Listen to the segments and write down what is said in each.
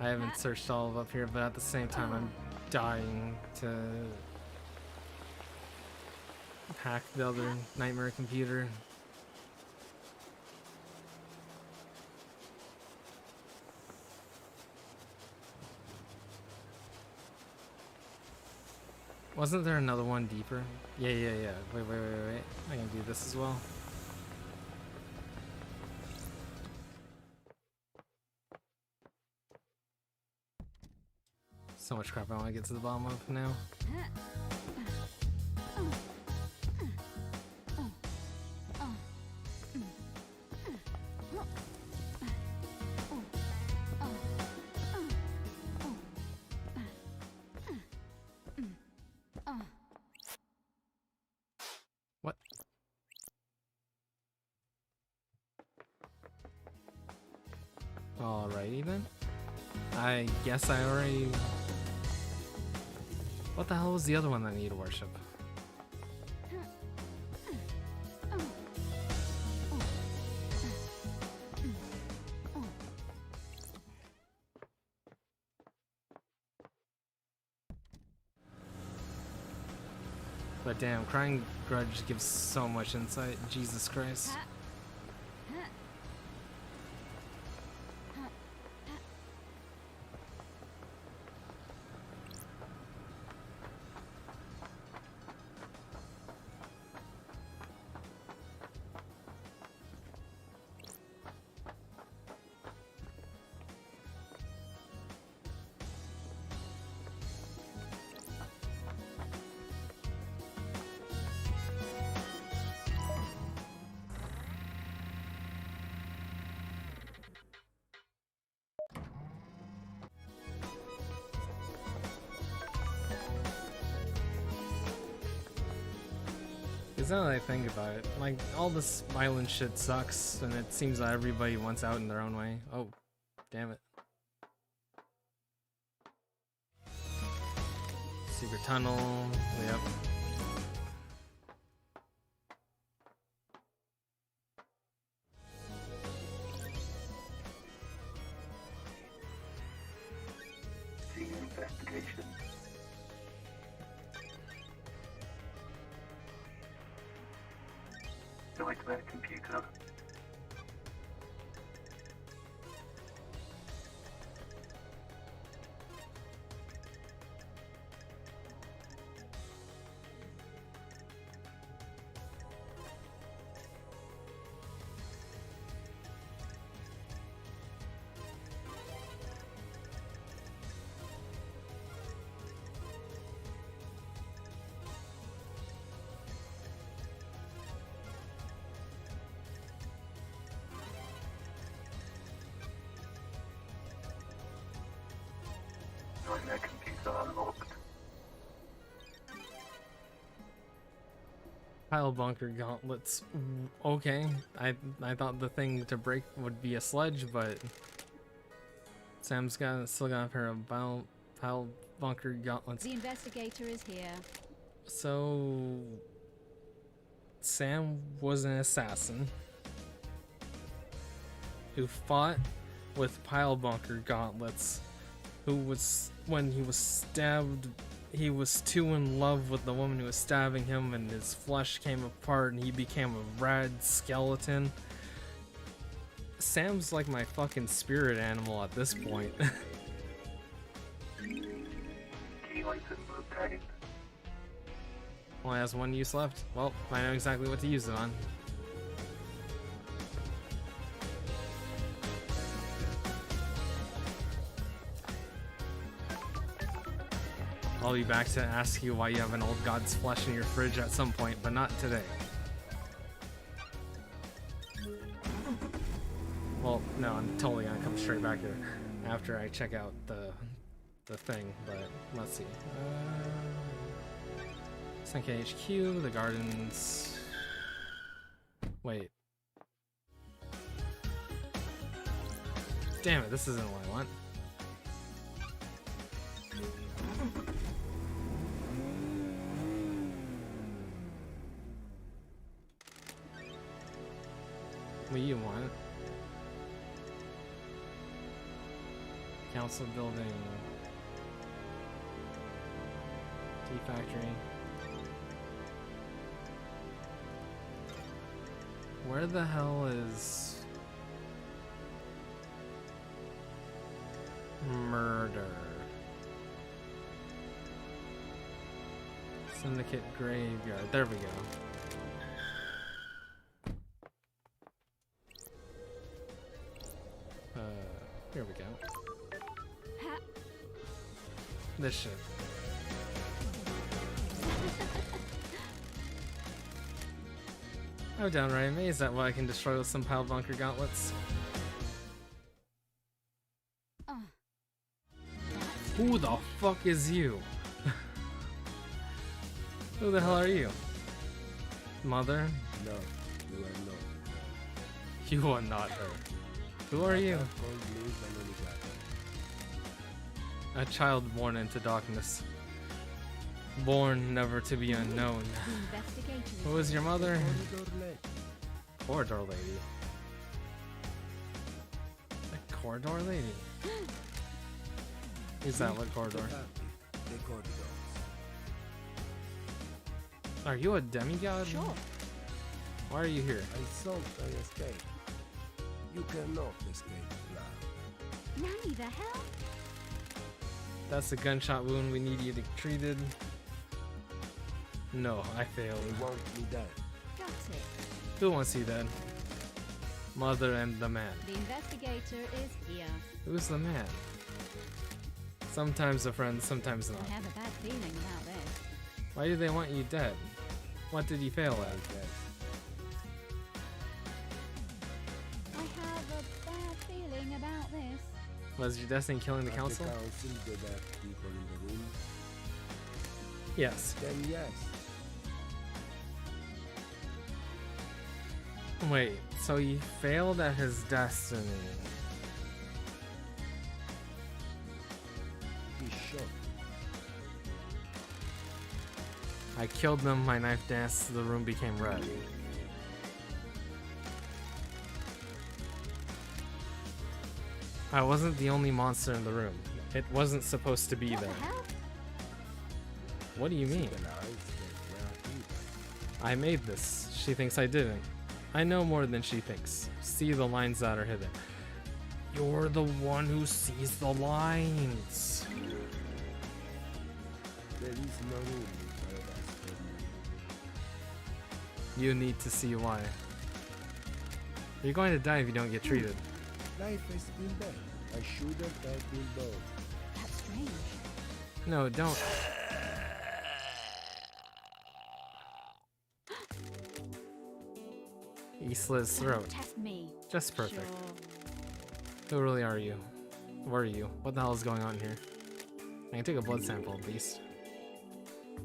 I haven't searched all of up here, but at the same time I'm dying to hack the other nightmare computer. Wasn't there another one deeper? Yeah. Wait. I can do this as well. So much crap I want to get to the bottom of now. What? Alrighty then. I guess I already... What the hell was the other one that I need to worship? But damn, Crying Grudge gives so much insight. Jesus Christ. Because now that I think about it, like, all this violent shit sucks, and it seems that everybody wants out in their own way. Oh, damn it. Secret tunnel, yep. Investigation. Nightmare computer. Nightmare computer unlocked. Pile bunker gauntlets. Okay, I thought the thing to break would be a sledge, but Sam's still got a pair of pile bunker gauntlets. The investigator is here. So Sam was an assassin who fought with pile bunker gauntlets, who was, when he was stabbed, he was too in love with the woman who was stabbing him, and his flesh came apart and he became a rad skeleton. Sam's like my fucking spirit animal at this point. Key item obtained. Only has one use left. Well, I know exactly what to use it on. I'll be back to ask you why you have an old god's flesh in your fridge at some point, but not today. Well, no, I'm totally gonna come straight back here after I check out the thing, but let's see. Senkai HQ, the gardens. Wait. Damn it, this isn't what I want. What do you want? Council building. Tea factory. Where the hell is murder? Syndicate graveyard. There we go. Here we go. This shit. I'm downright amazed at what I can destroy with some pile bunker gauntlets. Who the fuck is you? Who the hell are you? Mother? No, you are not. You are not her. Who are you? A child born into darkness. Born never to be unknown. Who is your mother? Corridor lady. A corridor lady? Is that what corridor? Are you a demigod? Sure. Why are you here? I thought I escaped. You cannot escape now. Nanny, the hell? That's a gunshot wound. We need you to treated. No, I failed. They want me dead. Got it. Who wants you dead? Mother and the man. The investigator is here. Who's the man? Sometimes a friend, sometimes not. I have a bad feeling about this. Why do they want you dead? What did you fail at? I have a bad feeling about this. Was your destiny killing the council? The council there are people in the room. Yes. Then yes. Wait, so he failed at his destiny. He shot. I killed them, my knife danced, the room became red. I wasn't the only monster in the room. It wasn't supposed to be What there. the hell? What do you mean? I made this. She thinks I didn't. I know more than she thinks. See the lines that are hidden. You're the one who sees the lines. There is no room in paradise for me. You need to see why. You're going to die if you don't get treated. Life has been bad. I shouldn't have been born. That's strange. No, don't. He slit his throat. Don't test me. Just perfect. Sure. Who really are you? Where are you? What the hell is going on here? I can take a blood sample at least.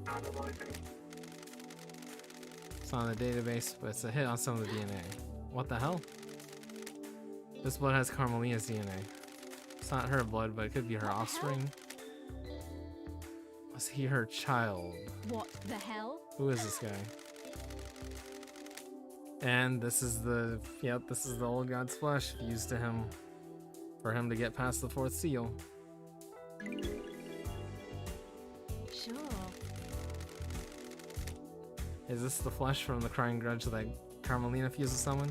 Analyzing. It's not in the database, but it's a hit on some of the DNA. What the hell? This blood has Carmelina's DNA. It's not her blood, but it could be her What the offspring. Was he her child? What the hell? Who is this guy? And this is the, yep, this is the old god's flesh fused to him for him to get past the fourth seal. Sure. Is this the flesh from the crying grudge that Carmelina fused with someone?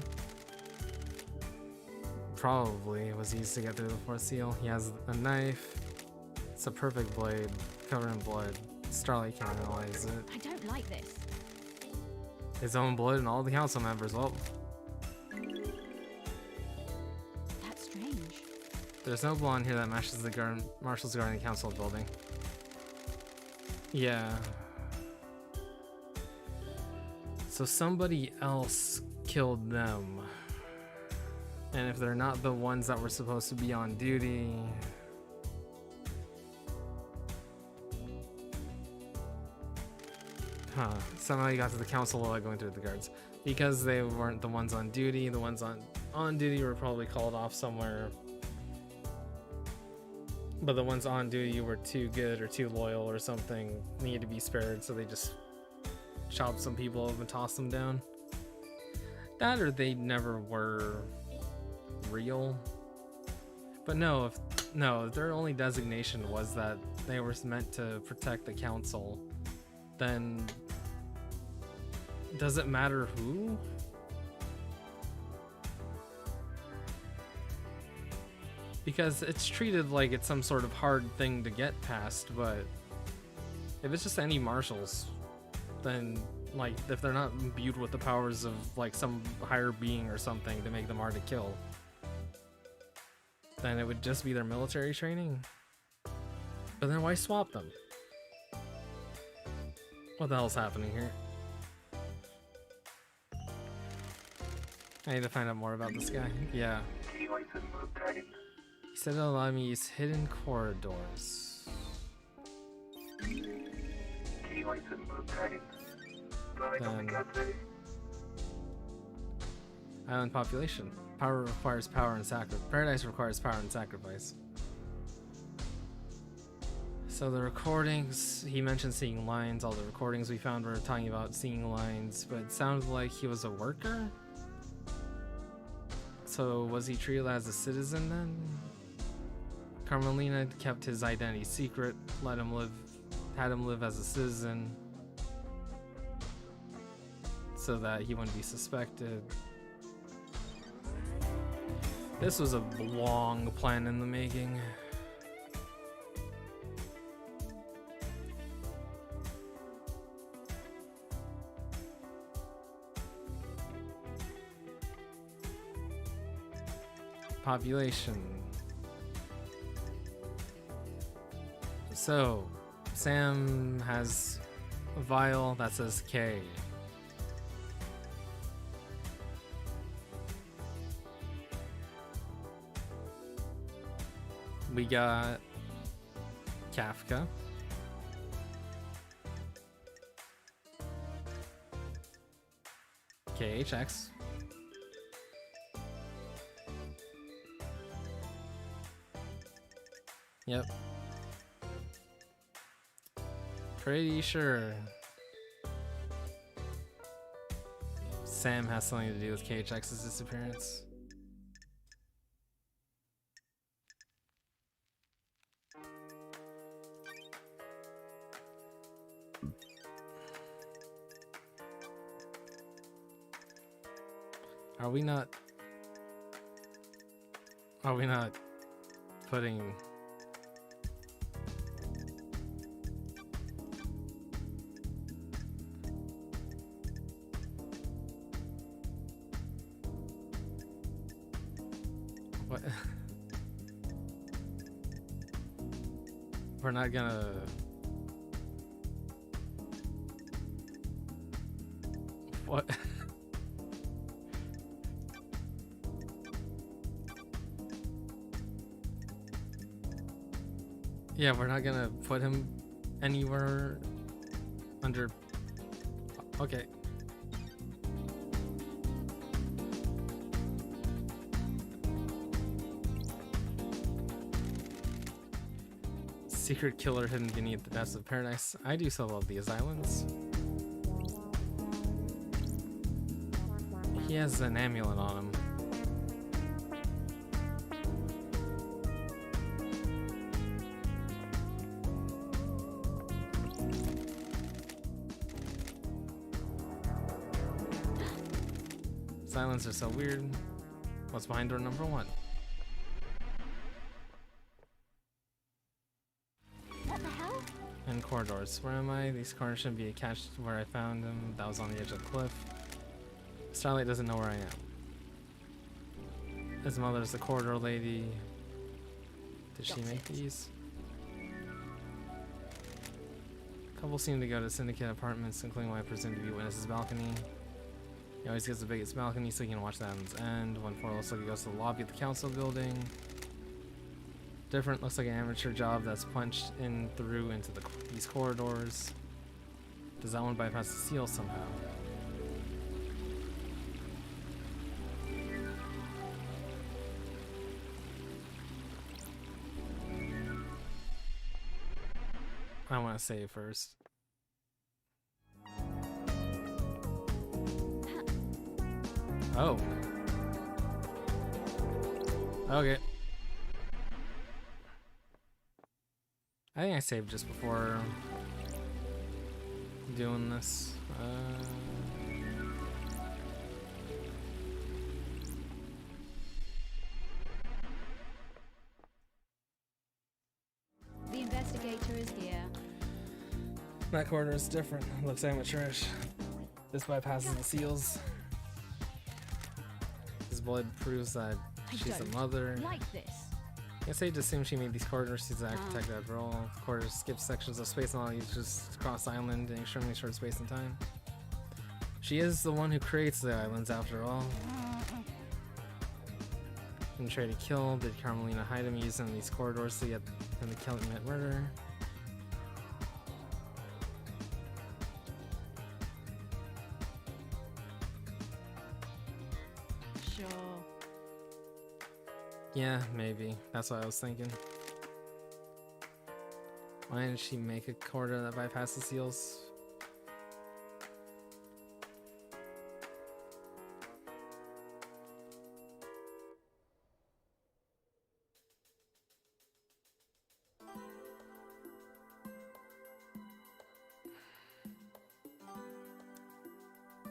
Probably. It was used to get through the fourth seal. He has a knife. It's a perfect blade, covered in blood. Starlight can't analyze it. I don't like this. His own blood and all the council members. Well, That's strange. there's no blood here that matches the Marshal's guarding the council building. Yeah. So somebody else killed them. And if they're not the ones that were supposed to be on duty... Huh. Somehow you got to the council while going through the guards. Because they weren't the ones on duty, the ones on duty were probably called off somewhere. But the ones on duty were too good or too loyal or something, needed to be spared, so they just chopped some people up and tossed them down. That or they never were real. But no, if No, their only designation was that they were meant to protect the council. Then does it matter who? Because it's treated like it's some sort of hard thing to get past, but if it's just any marshals, then like if they're not imbued with the powers of like some higher being or something to make them hard to kill, then it would just be their military training. But then why swap them? What the hell's happening here? I need to find out more about this guy. Yeah. Key license obtained. He said it'll allow me to use hidden corridors. Key license obtained. Then, island population. Power requires power and sacrifice. Paradise requires power and sacrifice. So the recordings, he mentioned seeing lines. All the recordings we found were talking about seeing lines, but it sounded like he was a worker? So was he treated as a citizen then? Carmelina kept his identity secret, had him live as a citizen, so that he wouldn't be suspected. This was a long plan in the making. Population. So, Sam has a vial that says K. We got Kafka. KHX. Yep. Pretty sure Sam has something to do with KHX's disappearance. Are we not putting what? We're not gonna what? Yeah, we're not gonna put him anywhere under. Okay. Secret killer hidden beneath the depths of paradise. I do so love these islands. He has an amulet on him. Silence are so weird. What's behind door number 1? What the hell? And corridors. Where am I? These corners shouldn't be attached to where I found them. That was on the edge of the cliff. Starlight doesn't know where I am. His mother's the corridor lady. Did she make these? Couple seem to go to Syndicate apartments, including what I presume to be Witness's balcony. He always gets the biggest balcony so he can watch the island's end. 1-4 looks like he goes to the lobby of the council building. Different looks like an amateur job that's punched in through into these corridors. Does that one bypass the seal somehow? I want to save first. Oh. Okay. I think I saved just before doing this. The investigator is here. That corridor is different. Looks amateurish. This bypasses the seals. His blood proves that she's a mother. Like this. I guess I'd assume she made these corridors. She's an architect after all. The corridor skips sections of space and all you just cross island in extremely short space and time. She is the one who creates the islands after all. And try to kill. Did Carmelina hide him using these corridors to get him to kill and commit murder? Sure. Yeah, maybe. That's what I was thinking. Why didn't she make a corridor that bypasses seals?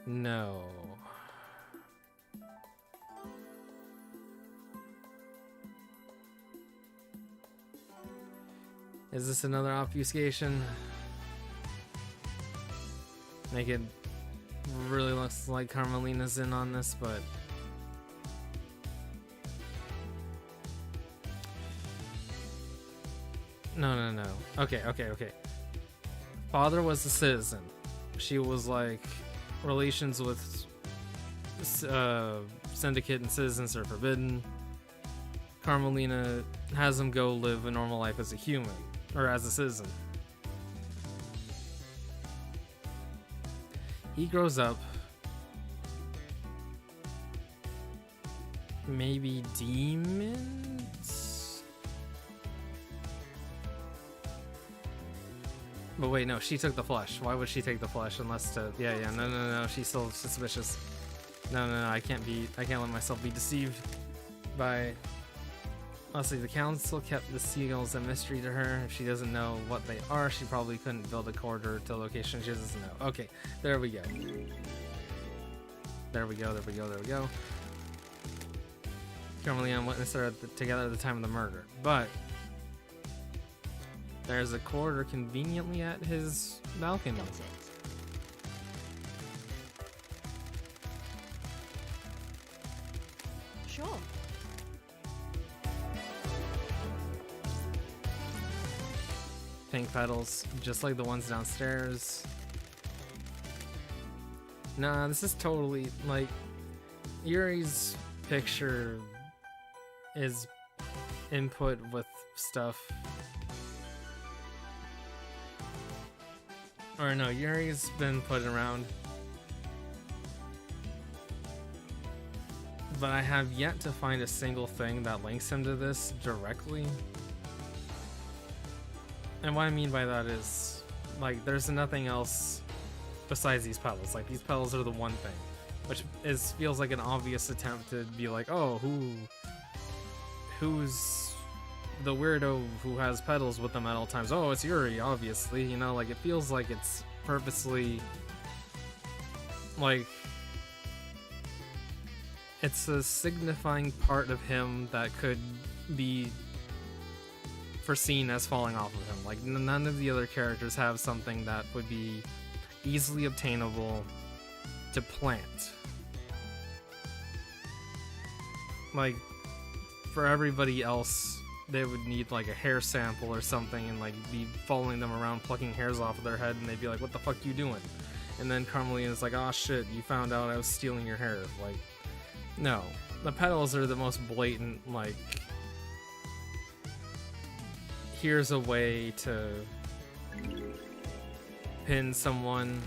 No. Is this another obfuscation? Make it really looks like Carmelina's in on this, but no. Okay. Father was a citizen. She was like relations with syndicate and citizens are forbidden. Carmelina has him go live a normal life as a human, or as a citizen. He grows up. Maybe demons? But wait, no, she took the flesh. Why would she take the flesh unless to... Yeah, no, she's still suspicious. No, I can't let myself be deceived by... Honestly, the council kept the seagulls a mystery to her. If she doesn't know what they are, she probably couldn't build a corridor to a location she doesn't know. Okay, there we go. Carmelina and witness are together at the time of the murder, but there's a corridor conveniently at his balcony. Sure. Pink petals, just like the ones downstairs. Nah, this is totally like Yuri's picture is input with stuff. Or no, Yuri's been put around. But I have yet to find a single thing that links him to this directly. And what I mean by that is, like, there's nothing else besides these petals. Like, these petals are the one thing, which feels like an obvious attempt to be like, oh, who's the weirdo who has petals with them at all times? Oh, it's Yuri, obviously. You know, like, it feels like it's purposely, like, it's a signifying part of him that could be foreseen as falling off of him. Like, none of the other characters have something that would be easily obtainable to plant. Like, for everybody else, they would need like a hair sample or something and like be following them around plucking hairs off of their head, and they'd be like, what the fuck you doing? And then Carmelina's like, oh shit, you found out I was stealing your hair. Like, no. The petals are the most blatant, like, here's a way to pin someone.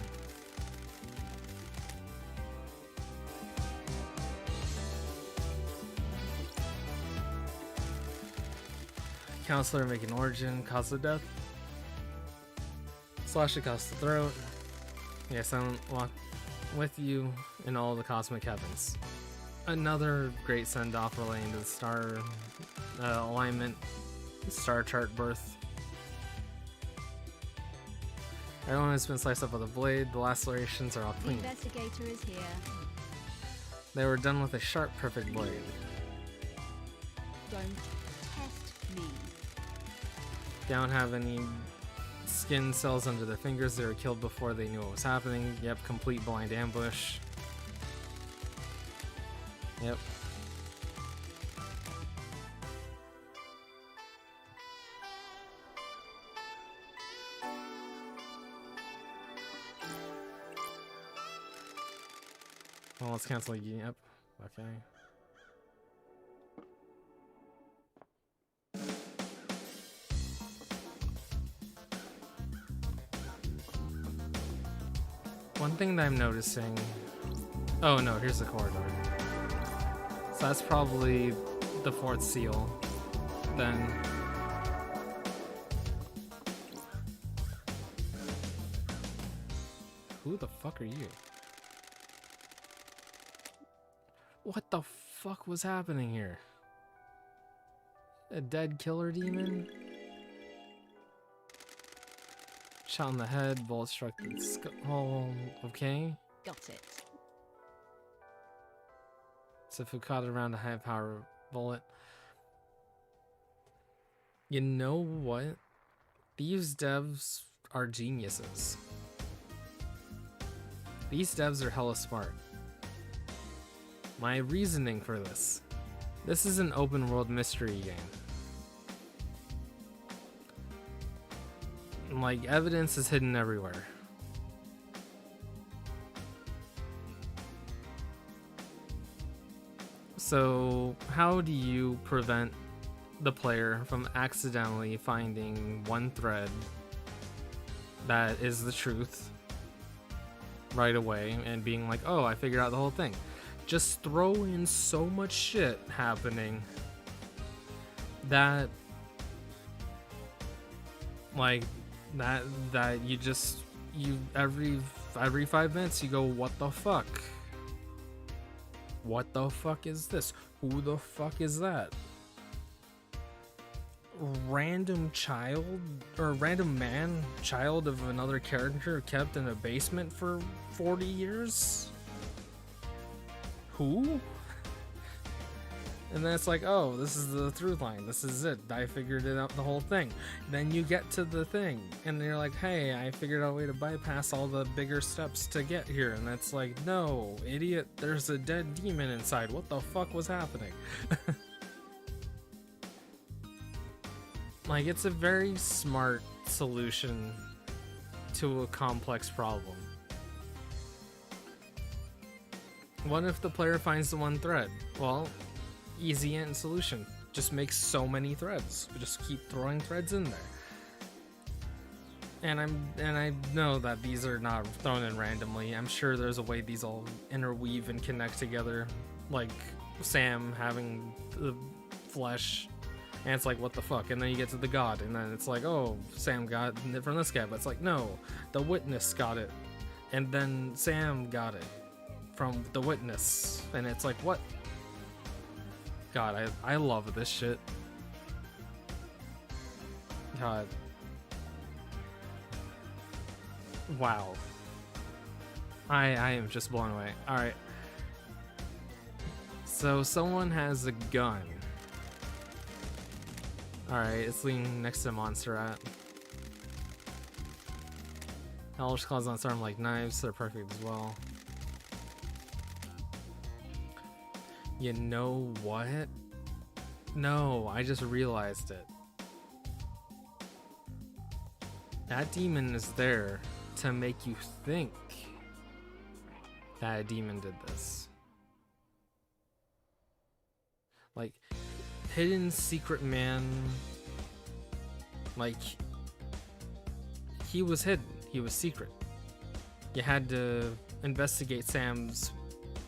Counselor make an origin, cause of death. Slash across the throat. Yes, I'm locked with you in all the cosmic heavens. Another great send-off relating to the star alignment, star chart birth. Everyone has been sliced up with a blade. The lacerations are all The clean. investigator is here. They were done with a sharp, perfect blade. Don't test me. They don't have any skin cells under their fingers. They were killed before they knew what was happening. Yep, complete blind ambush. Yep. Well, let's cancel. Yep. Okay. One thing that I'm noticing. Oh no, here's the corridor. So that's probably the fourth seal. Then. Who the fuck are you? What the fuck was happening here? A dead killer demon? Shot in the head, bullet struck the skull. Okay. Got it. So if we caught it around a high power bullet. You know what? These devs are geniuses. These devs are hella smart. My reasoning for this. This is an open world mystery game. Like, evidence is hidden everywhere. So, how do you prevent the player from accidentally finding one thread that is the truth right away and being like, oh, I figured out the whole thing? Just throw in so much shit happening that like that you every 5 minutes you go, what the fuck? What the fuck is this? Who the fuck is that? Random child or random man, child of another character kept in a basement for 40 years? Who? And then it's like, oh, this is the through line. This is it. I figured it out, the whole thing. Then you get to the thing, and you're like, hey, I figured out a way to bypass all the bigger steps to get here. And it's like, no, idiot, there's a dead demon inside. What the fuck was happening? Like, it's a very smart solution to a complex problem. What if the player finds the one thread? Well, easy end solution. Just make so many threads. Just keep throwing threads in there. And I know that these are not thrown in randomly. I'm sure there's a way these all interweave and connect together. Like Sam having the flesh, and it's like, what the fuck? And then you get to the god, and then it's like, oh, Sam got it from this guy, but it's like, no, the witness got it, and then Sam got it from the witness, and it's like, what? God, I love this shit. God. Wow. I am just blown away. Alright. So someone has a gun. Alright, it's leaning next to Montserrat. Hellish claws on its arm like knives, they're perfect as well. You know what? No, I just realized it. That demon is there to make you think that a demon did this. Like, hidden secret man, like, he was hidden, he was secret. You had to investigate Sam's,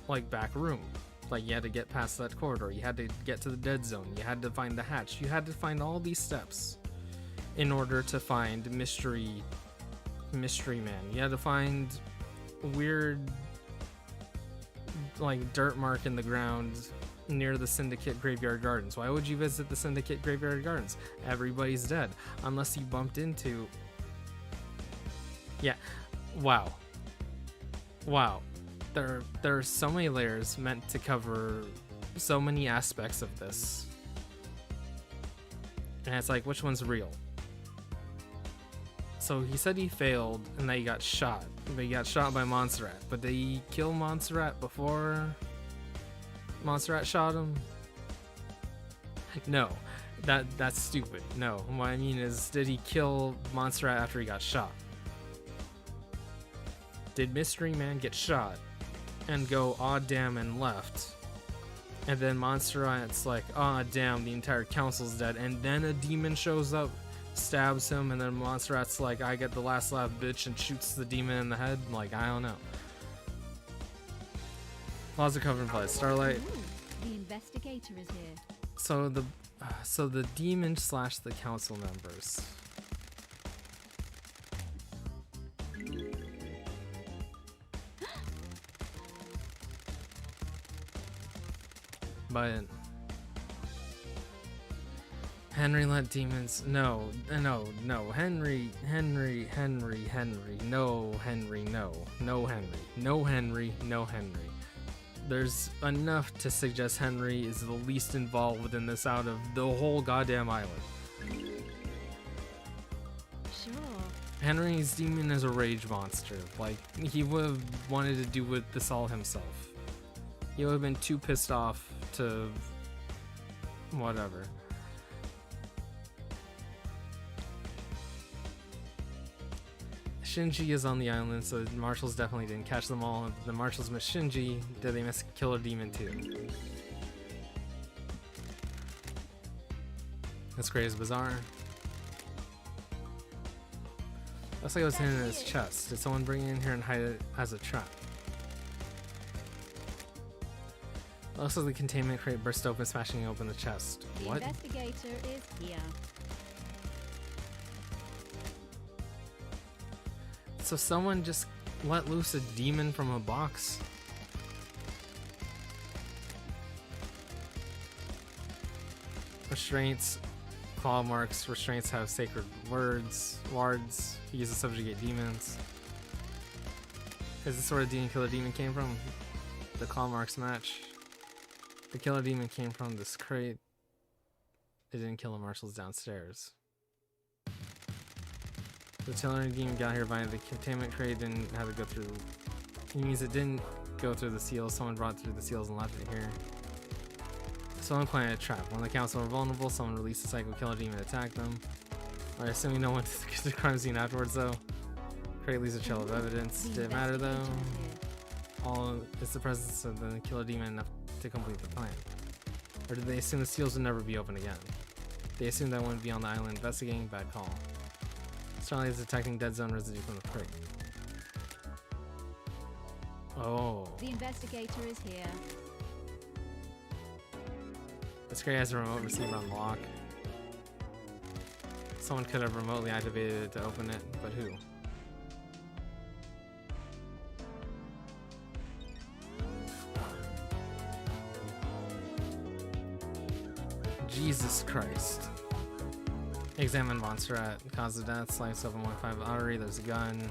like, back room. Like, you had to get past that corridor, you had to get to the dead zone, you had to find the hatch, you had to find all these steps in order to find mystery man. You had to find weird, like, dirt mark in the ground near the Syndicate Graveyard Gardens. Why would you visit the Syndicate Graveyard Gardens? Everybody's dead. Unless you bumped into Yeah. Wow. Wow. There are so many layers meant to cover so many aspects of this. And it's like, which one's real? So he said he failed and that he got shot. But he got shot by Montserrat. But did he kill Montserrat before Montserrat shot him? No. That's stupid. No. What I mean is, did he kill Montserrat after he got shot? Did Mystery Man get shot and go, aw damn, and left? And then Montserrat's like, aw damn, the entire council's dead. And then a demon shows up, stabs him, and then Montserrat's like, I get the last laugh, bitch, and shoots the demon in the head. Like, I don't know. Laws are covered in blood. Starlight. Ooh, the investigator is here. So the demon slash the council members. But Henry let demons. No. Henry. No, Henry. There's enough to suggest Henry is the least involved in this out of the whole goddamn island. Sure. Henry's demon is a rage monster. Like, he would have wanted to do with this all himself. He would have been too pissed off to whatever. Shinji is on the island, so the marshals definitely didn't catch them all. The marshals missed Shinji. Did they miss Killer Demon too? That's great as bizarre. Looks like it was hidden in his chest. Did someone bring it in here and hide it as a trap? Looks like the containment crate burst open, smashing open the chest. The What? investigator is here. So someone just let loose a demon from a box? Restraints, claw marks. Restraints have sacred words, wards. Used to subjugate demons. Is this where the demon killer demon came from? The claw marks match. The killer demon came from this crate. It didn't kill the marshals downstairs. The killer demon got here via the containment crate, didn't have to go through. It means it didn't go through the seals. Someone brought through the seals and left it here. Someone planted a trap. When the council were vulnerable, someone released a psycho killer demon to attack them. I assume you know what the crime scene afterwards, though. Crate leaves a trail of evidence. Did it matter, though? All is the presence of the killer demon enough to complete the plan? Or did they assume the seals would never be open again? They assumed I wouldn't be on the island investigating. Bad call. Starlight is detecting dead zone residue from the crate. Oh. The investigator is here. This crate has a remote receiver on lock. Someone could have remotely activated it to open it, but who? Jesus Christ. Examine Montserrat. Cause of death, slice open 1.5 artery, there's a gun.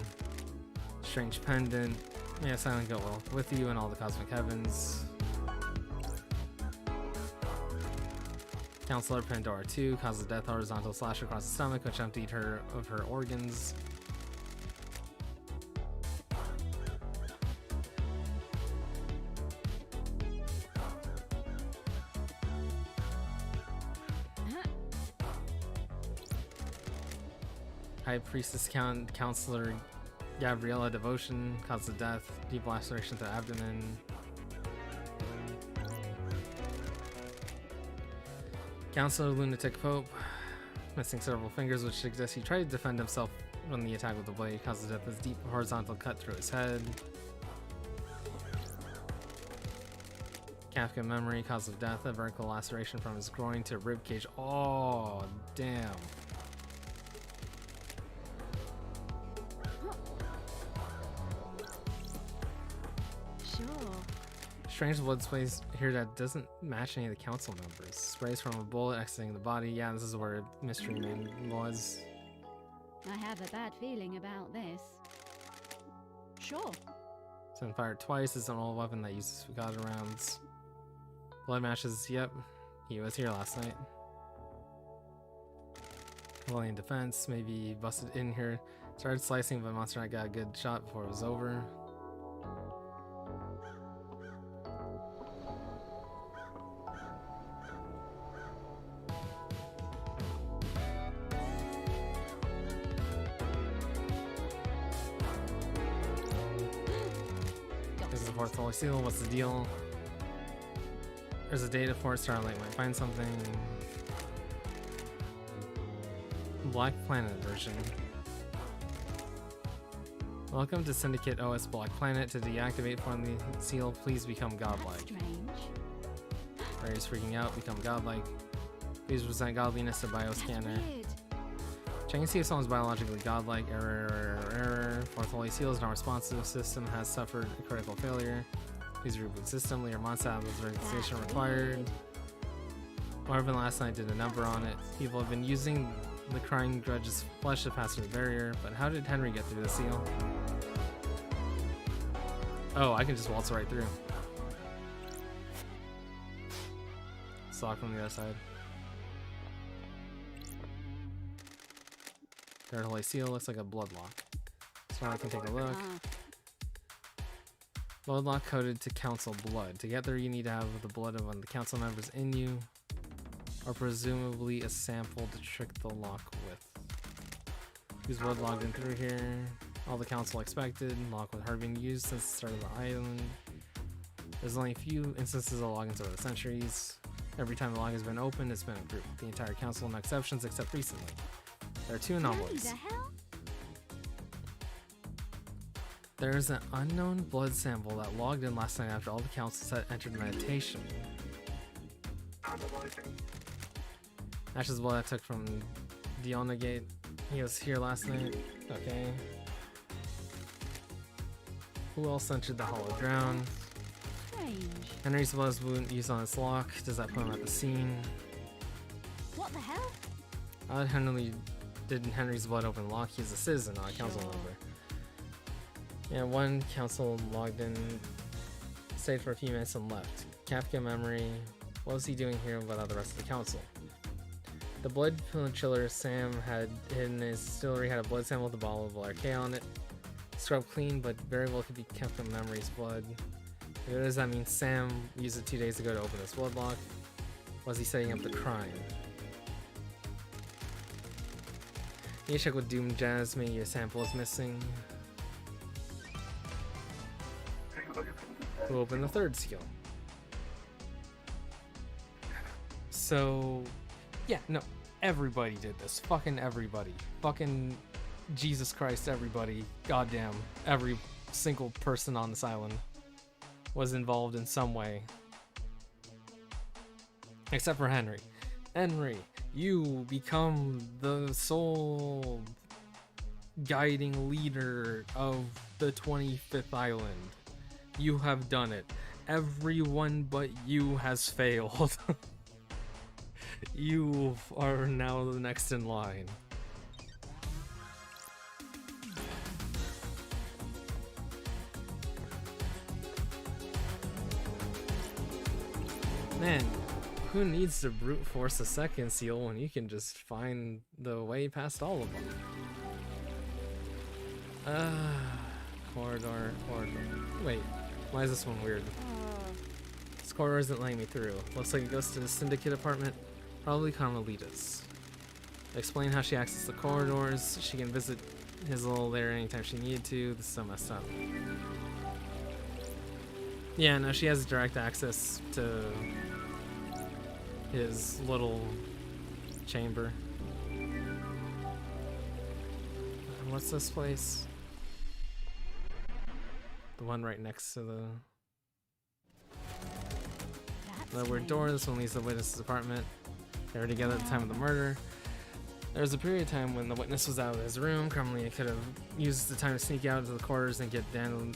Strange pendant. Yeah, silent go well with you and all the cosmic heavens. Counselor Pandora 2, cause of death, horizontal slash across the stomach, which emptied her of her organs. High Priestess Counselor Gabriella Devotion, cause of death, deep laceration to the abdomen. Counselor Lunatic Pope, missing several fingers, which suggests he tried to defend himself from the attack with the blade. Cause of death is deep horizontal cut through his head. Kafka memory, cause of death, a vertical laceration from his groin to rib cage. Oh, damn. Strange blood sprays here that doesn't match any of the council members. Sprays from a bullet exiting the body. Yeah, this is where Mystery Man was. I have a bad feeling about this. Sure. It's been fired twice. It's an old weapon that uses Fugata rounds. Blood matches. Yep, he was here last night. Well, in defense, maybe he busted in here, started slicing, but Monster Knight got a good shot before it was over. This is the fourth holy seal. What's the deal? There's a data for it. Starlight might find something. Black Planet version. Welcome to Syndicate OS Black Planet. To deactivate from the seal, please become godlike. Strange. Barry's freaking out. Become godlike. Please present godliness to bioscanner. Checking to see if someone's biologically godlike. Error. Fourth holy seal is not responsive. System has suffered a critical failure. Please reboot system. Leader Monstab was registration required. Marvin last night did a number on it. People have been using the crying grudge's flesh to pass through the barrier, but how did Henry get through the seal? Oh, I can just waltz right through. It's locked from the other side. Third holy seal looks like a blood lock. So I can take a look. Blood lock coded to council blood. To get there, you need to have the blood of one of the council members in you, or presumably a sample to trick the lock with. Use blood logged in through here. All the council expected. Lock with her being used since the start of the island. There's only a few instances of logins over the centuries. Every time the log has been opened, it's been a group. The entire council, no exceptions except recently. There are two anomalies. There's an unknown blood sample that logged in last night after all the councils had entered meditation. Ash's blood I took from Diona Gate. He was here last night. Okay. Who else entered the Hollow Drown? Strange. Henry's blood was used on his lock. Does that put him at the scene? What the hell? How did Henry's blood open the lock? He's a citizen, not a council member. Yeah, one council logged in, stayed for a few minutes and left. Kafka memory. What was he doing here without the rest of the council? The blood chiller Sam had hidden in his distillery had a blood sample with a bottle of RK on it. Scrubbed clean, but very well could be kept from memory's blood. What does that mean? Sam used it 2 days ago to open this blood lock. Was he setting up the crime? You check with Doom Jazz, maybe your sample is missing. Who opened the third seal? So, yeah, no, everybody did this. Fucking everybody. Fucking Jesus Christ, everybody. Goddamn, every single person on this island was involved in some way. Except for Henry. Henry, you become the sole guiding leader of the 25th island. You have done it. Everyone but you has failed. You are now the next in line. Man, who needs to brute force a second seal when you can just find the way past all of them? Corridor. Wait, why is this one weird? This corridor isn't letting me through. Looks like it goes to the syndicate apartment. Probably Carmelita's. Explain how she accessed the corridors. She can visit his little lair anytime she needed to. This is so messed up. Yeah, no, she has direct access to his little chamber. What's this place? The one right next to the weird door. This one leads to the witness's apartment. They were together at the time of the murder. There was a period of time when the witness was out of his room. Carmelita could have used the time to sneak out into the corridors and get Dandelion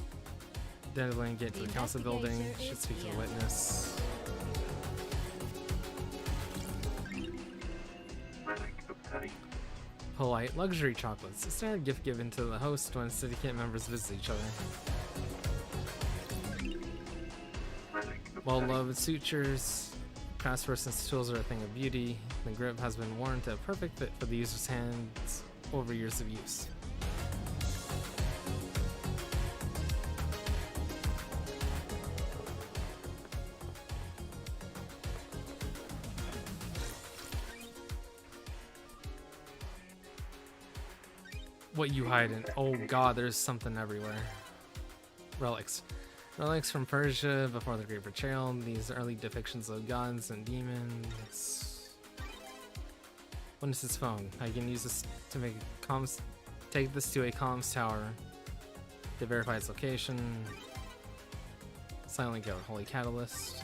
and get to the council building. Should speak to the witness. polite luxury chocolates, a standard gift given to the host when syndicate members visit each other. Well-loved sutures, past person's tools are a thing of beauty. The grip has been worn to a perfect fit for the user's hands over years of use. What you hide in? Oh god, there's something everywhere. Relics. Relics from Persia before the Great Betrayal. These early depictions of gods and demons. Witness's phone. I can use this to make comms. Take this to a comms tower to verify its location. Silent Goat. Holy Catalyst.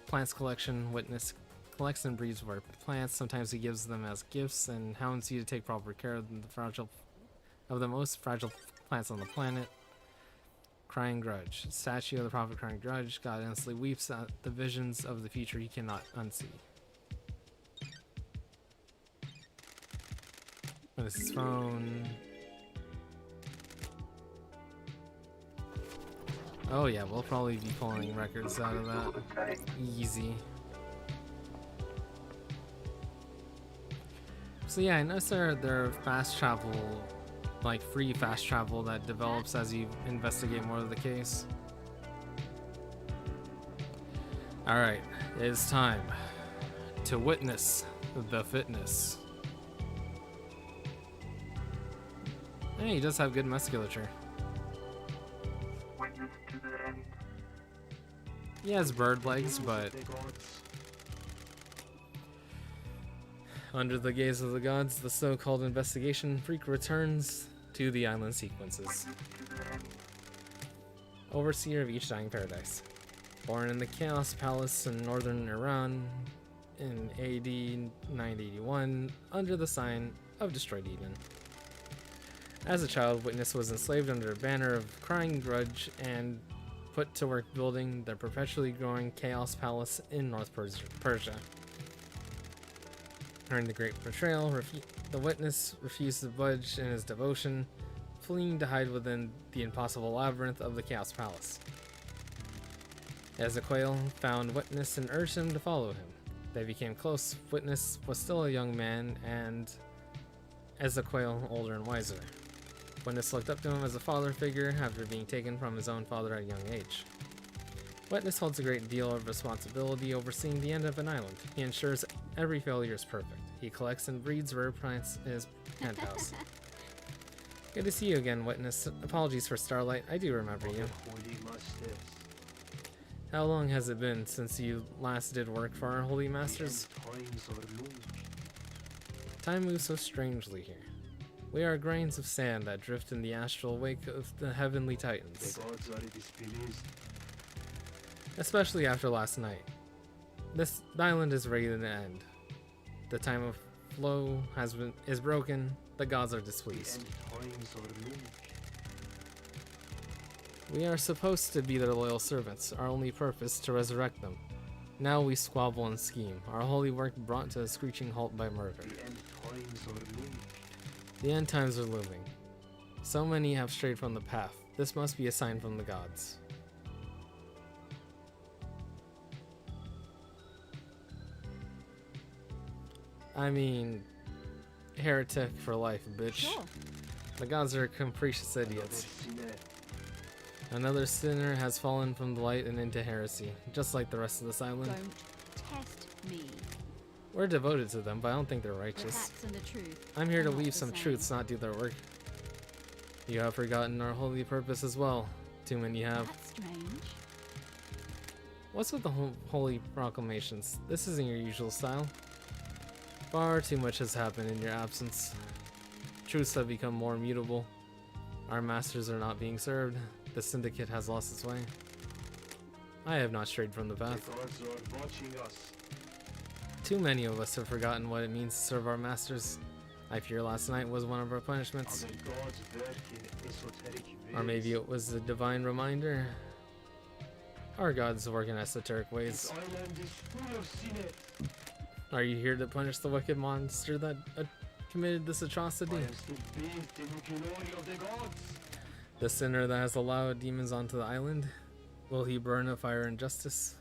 Plants collection. Witness collects and breeds rare plants. Sometimes he gives them as gifts and hounds you to take proper care of the most fragile plants on the planet. Crying Grudge. Statue of the Prophet Crying Grudge. God instantly weeps at the visions of the future he cannot unsee. And his phone. Oh yeah, we'll probably be pulling records out of that. Easy. So yeah, I noticed there are fast travel, like free fast travel that develops as you investigate more of the case. Alright, it is time to witness the fitness. Hey, he does have good musculature. Witness to the end. He has bird legs, but under the gaze of the gods, the so-called investigation freak returns to the island sequences. Witness to the end. Overseer of each dying paradise. Born in the Chaos Palace in northern Iran in AD 981 under the sign of Destroyed Eden. As a child, Witness was enslaved under a banner of Crying Grudge and put to work building the perpetually growing Chaos Palace in North Persia. During the Great Betrayal, the Witness refused to budge in his devotion, fleeing to hide within the impossible labyrinth of the Chaos Palace. Ezequiel found Witness and urged him to follow him. They became close. Witness was still a young man, and Ezequiel older and wiser. Witness looked up to him as a father figure after being taken from his own father at a young age. Witness holds a great deal of responsibility overseeing the end of an island. He ensures every failure is perfect. He collects and breeds rare plants in his penthouse. Good to see you again, Witness. Apologies for Starlight. I do remember you. How long has it been since you last did work for our holy masters? Time moves so strangely here. We are grains of sand that drift in the astral wake of the heavenly titans. Especially after last night. This island is ready to end. The time of flow is broken. The gods are displeased. We are supposed to be their loyal servants, our only purpose to resurrect them. Now we squabble and scheme, our holy work brought to a screeching halt by murder. The end times are looming. So many have strayed from the path. This must be a sign from the gods. I mean, heretic for life, bitch. Sure. The gods are capricious idiots. Another sinner has fallen from the light and into heresy, just like the rest of this island. Don't test me. We're devoted to them, but I don't think they're The righteous. facts and the truth. I'm here to are not weave the some same. truths, not do their work. You have forgotten our holy purpose as well. Too many have. That's strange. What's with the holy proclamations? This isn't your usual style. Far too much has happened in your absence. Truths have become more immutable. Our masters are not being served. The syndicate has lost its way. I have not strayed from the path. Too many of us have forgotten what it means to serve our masters. I fear last night was one of our punishments. Or maybe it was a divine reminder. Our gods work in esoteric ways. Are you here to punish the wicked monster that committed this atrocity? I am still bathed in the glory of the gods. The sinner that has allowed demons onto the island? Will he burn a fire in justice?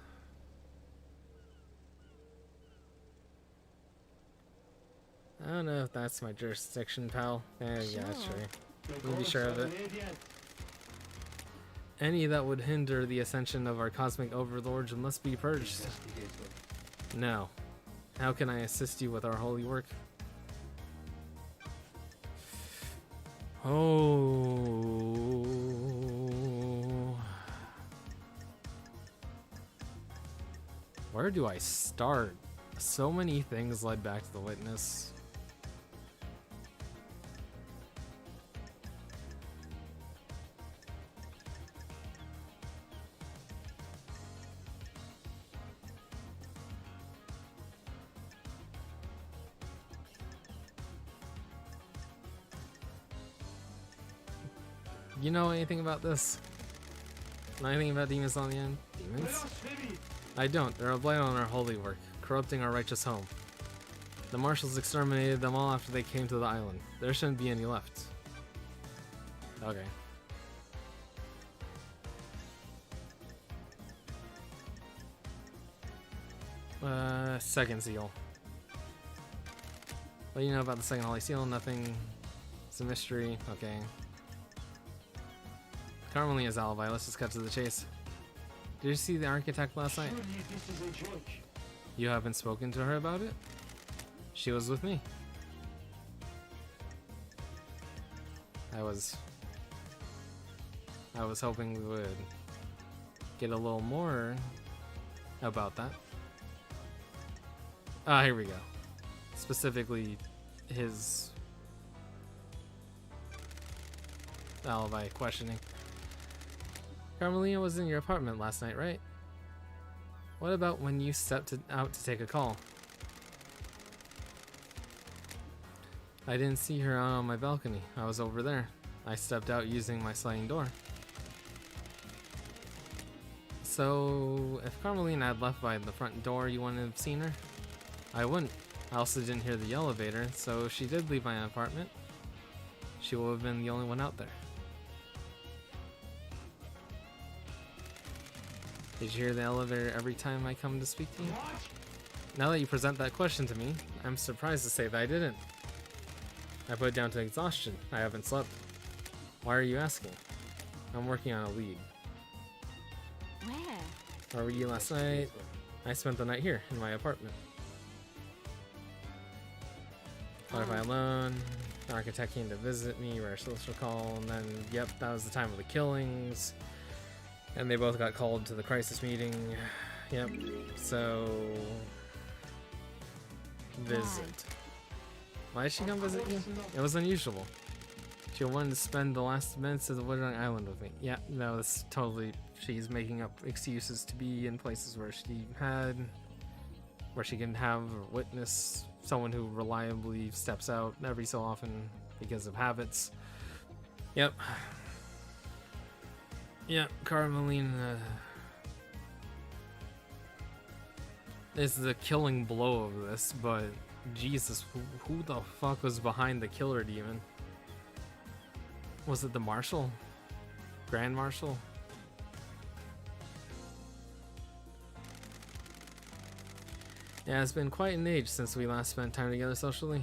I don't know if that's my jurisdiction, pal. Yeah, Sure. sure. The We'll be gods sure of are it. radiant. Any that would hinder the ascension of our cosmic overlords must be purged. Investigator. No. How can I assist you with our holy work? Oh. Where do I start? So many things led back to the witness. You know anything about this? Know anything about demons on the end? Demons? Blasphemy. I don't. They're a blight on our holy work, corrupting our righteous home. The marshals exterminated them all after they came to the island. There shouldn't be any left. Okay. Second seal. What do you know about the second holy seal? Nothing. It's a mystery. Okay. Carmelina's alibi. Let's just cut to the chase. Did you see the architect last night? Surely this is a joke. You haven't spoken to her about it? She was with me. I was hoping we would get a little more about that. Ah, here we go. Specifically, his alibi questioning. Carmelina was in your apartment last night, right? What about when you stepped out to take a call? I didn't see her out on my balcony. I was over there. I stepped out using my sliding door. So, if Carmelina had left by the front door, you wouldn't have seen her? I wouldn't. I also didn't hear the elevator, so if she did leave my apartment, she would have been the only one out there. Did you hear the elevator every time I come to speak to you? Now that you present that question to me, I'm surprised to say that I didn't. I put it down to exhaustion. I haven't slept. Why are you asking? I'm working on a lead. Where? Where were you last night? I spent the night here, in my apartment. Wi-Fi alone. The architect came to visit me, rare social call, and then, yep, that was the time of the killings. And they both got called to the crisis meeting. Yep, so... visit. Why did she come visit you? It was unusual. She wanted to spend the last minutes of the Woodrow Island with me. Yeah, no, that's totally... She's making up excuses to be in places where she can have or witness someone who reliably steps out every so often because of habits. Yep. Yep, Carmelina is the killing blow of this, but Jesus, who the fuck was behind the killer demon? Was it the Marshal? Grand Marshal? Yeah, it's been quite an age since we last spent time together socially.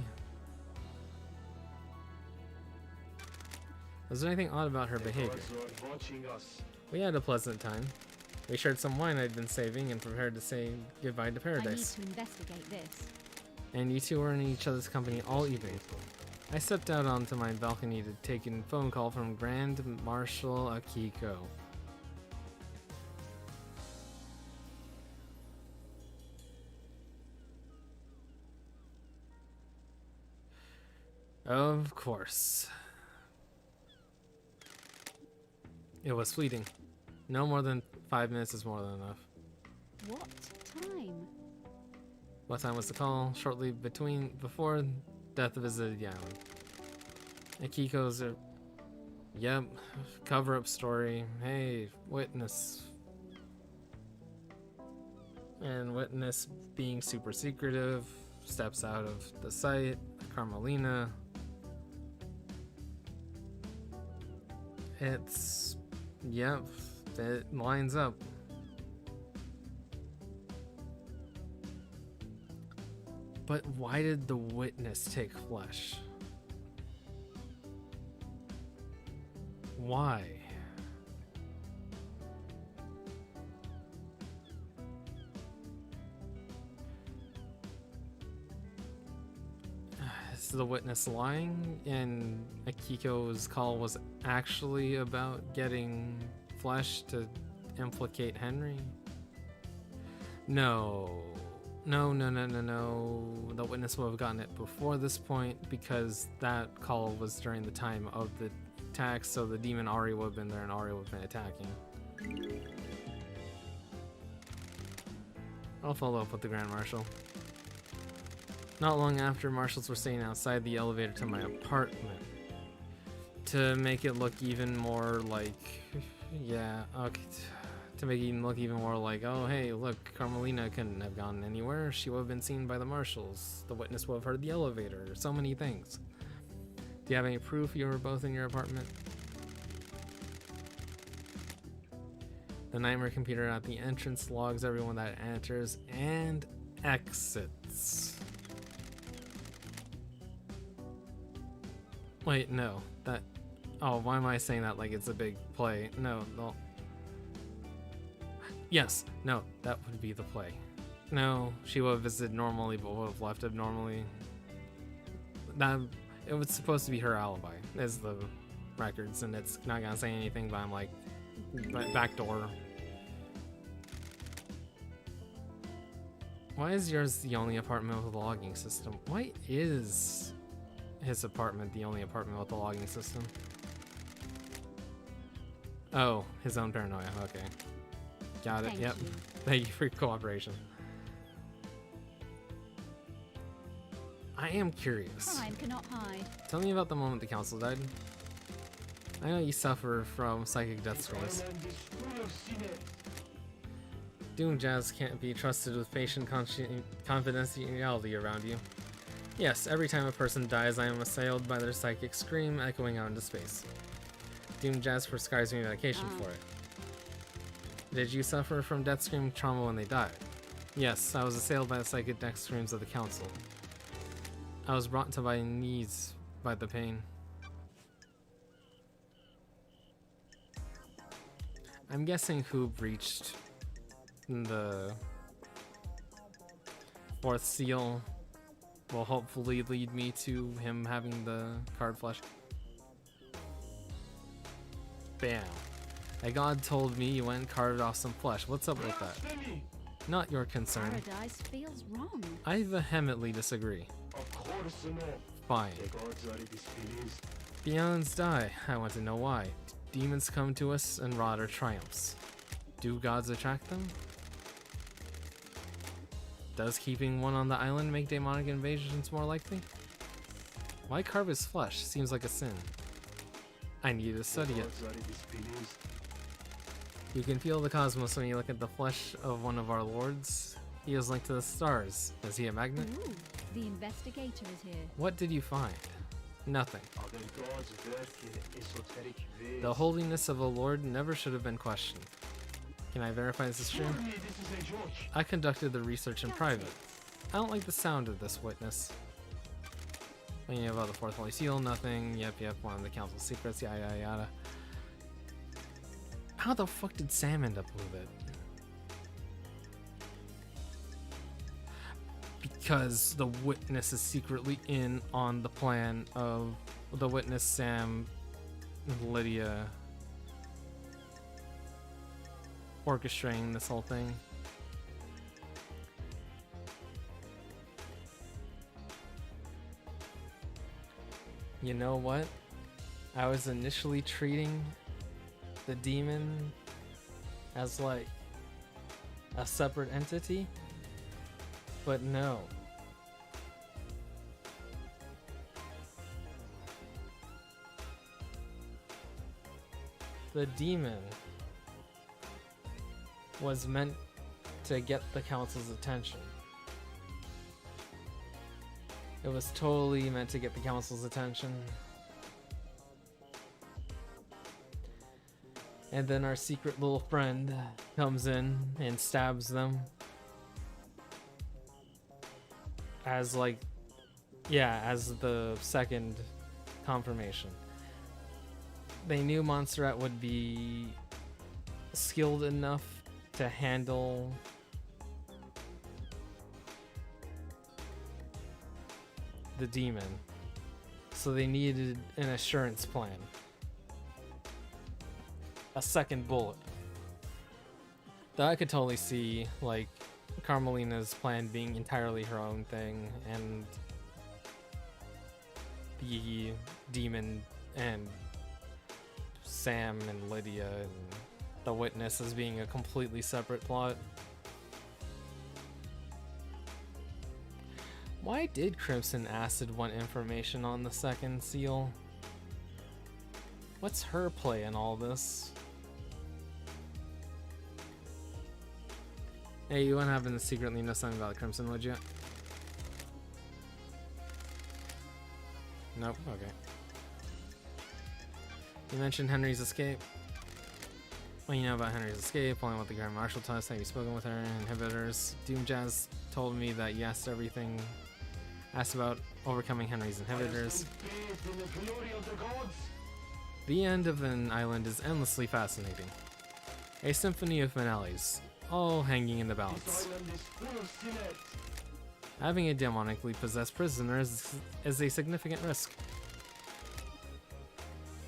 Was there anything odd about her behavior? Gods are watching us. We had a pleasant time. We shared some wine I'd been saving and prepared to say goodbye to I need paradise. to investigate this. And you two were in each other's company all evening. I stepped out onto my balcony to take a phone call from Grand Marshal Akiko. Of course. It was fleeting. No more than 5 minutes is more than enough. What time? What time was the call? Shortly before death visited the island. Akiko's a... Yep, cover-up story. Hey, witness. And witness being super secretive, steps out of the sight. Carmelina. It's... Yep, it lines up. But why did the witness take flesh? Why? Is the witness lying and Akiko's call was actually about getting flesh to implicate Henry? No. No. The witness would have gotten it before this point because that call was during the time of the attack, so the demon Ari would have been there and Ari would have been attacking. I'll follow up with the Grand Marshal. Not long after, marshals were staying outside the elevator to my apartment. To make it look even more like... Yeah, okay. To make it look even more like, oh hey, look, Carmelina couldn't have gone anywhere. She would have been seen by the marshals. The witness would have heard the elevator. So many things. Do you have any proof you were both in your apartment? The nightmare computer at the entrance logs everyone that enters and exits. Wait, no. That... Oh, why am I saying that like it's a big play? No. Yes, no, that would be the play. No, she would have visited normally but would have left abnormally. It was supposed to be her alibi, is the records, and it's not gonna say anything, but I'm like, back door. Why is yours the only apartment with a logging system? Why is his apartment the only apartment with a logging system? Oh, his own paranoia, okay. Got it, Thank yep. you. Thank you for your cooperation. I am curious. Crime cannot hide. Tell me about the moment the council died. I know you suffer from psychic death scrolls. Doom Jazz can't be trusted with patient confidentiality around you. Yes, every time a person dies, I am assailed by their psychic scream echoing out into space. Doom Jazz prescribes me medication for it. Did you suffer from death scream trauma when they died? Yes, I was assailed by the psychic death screams of the council. I was brought to my knees by the pain. I'm guessing who breached the fourth seal will hopefully lead me to him having the card flesh. Bam. A god told me you went and carved off some flesh. What's up with that? Not your concern. Paradise feels wrong. I vehemently disagree. Fine. Beyonds die. I want to know why. Demons come to us and rot our triumphs. Do gods attract them? Does keeping one on the island make demonic invasions more likely? Why carve his flesh? Seems like a sin. I need to study it. You can feel the cosmos when you look at the flesh of one of our lords. He is linked to the stars. Is he a magnet? Ooh, the investigator is here. What did you find? Nothing. The holiness of a lord never should have been questioned. Can I verify this is true? I conducted the research in private. I don't like the sound of this witness. Thinking about the fourth holy seal, nothing. Yep, one of the council's secrets, yada yada. How the fuck did Sam end up with it? Because the witness is secretly in on the plan of the witness, Sam, Lydia, orchestrating this whole thing. You know what? I was initially treating the demon as like a separate entity, but no. The demon was meant to get the council's attention. It was totally meant to get the council's attention. And then our secret little friend comes in and stabs them. As like, yeah, as the second confirmation. They knew Montserrat would be skilled enough to handle the demon, so they needed an assurance plan. A second bullet. Though I could totally see like Carmelina's plan being entirely her own thing, and the demon and Sam and Lydia and the witness as being a completely separate plot. Why did Crimson Acid want information on the second seal? What's her play in all this? Hey, you wouldn't happen to secretly know something about Crimson, would you? Nope, okay. You mentioned Henry's escape. What do you know about Henry's escape? Only what the Grand Marshal told us. Have you spoken with her? Inhibitors. Doom Jazz told me that you asked everything. Asked about overcoming Henry's inhibitors. The end of an island is endlessly fascinating. A symphony of finales, all hanging in the balance. Having a demonically possessed prisoner is a significant risk.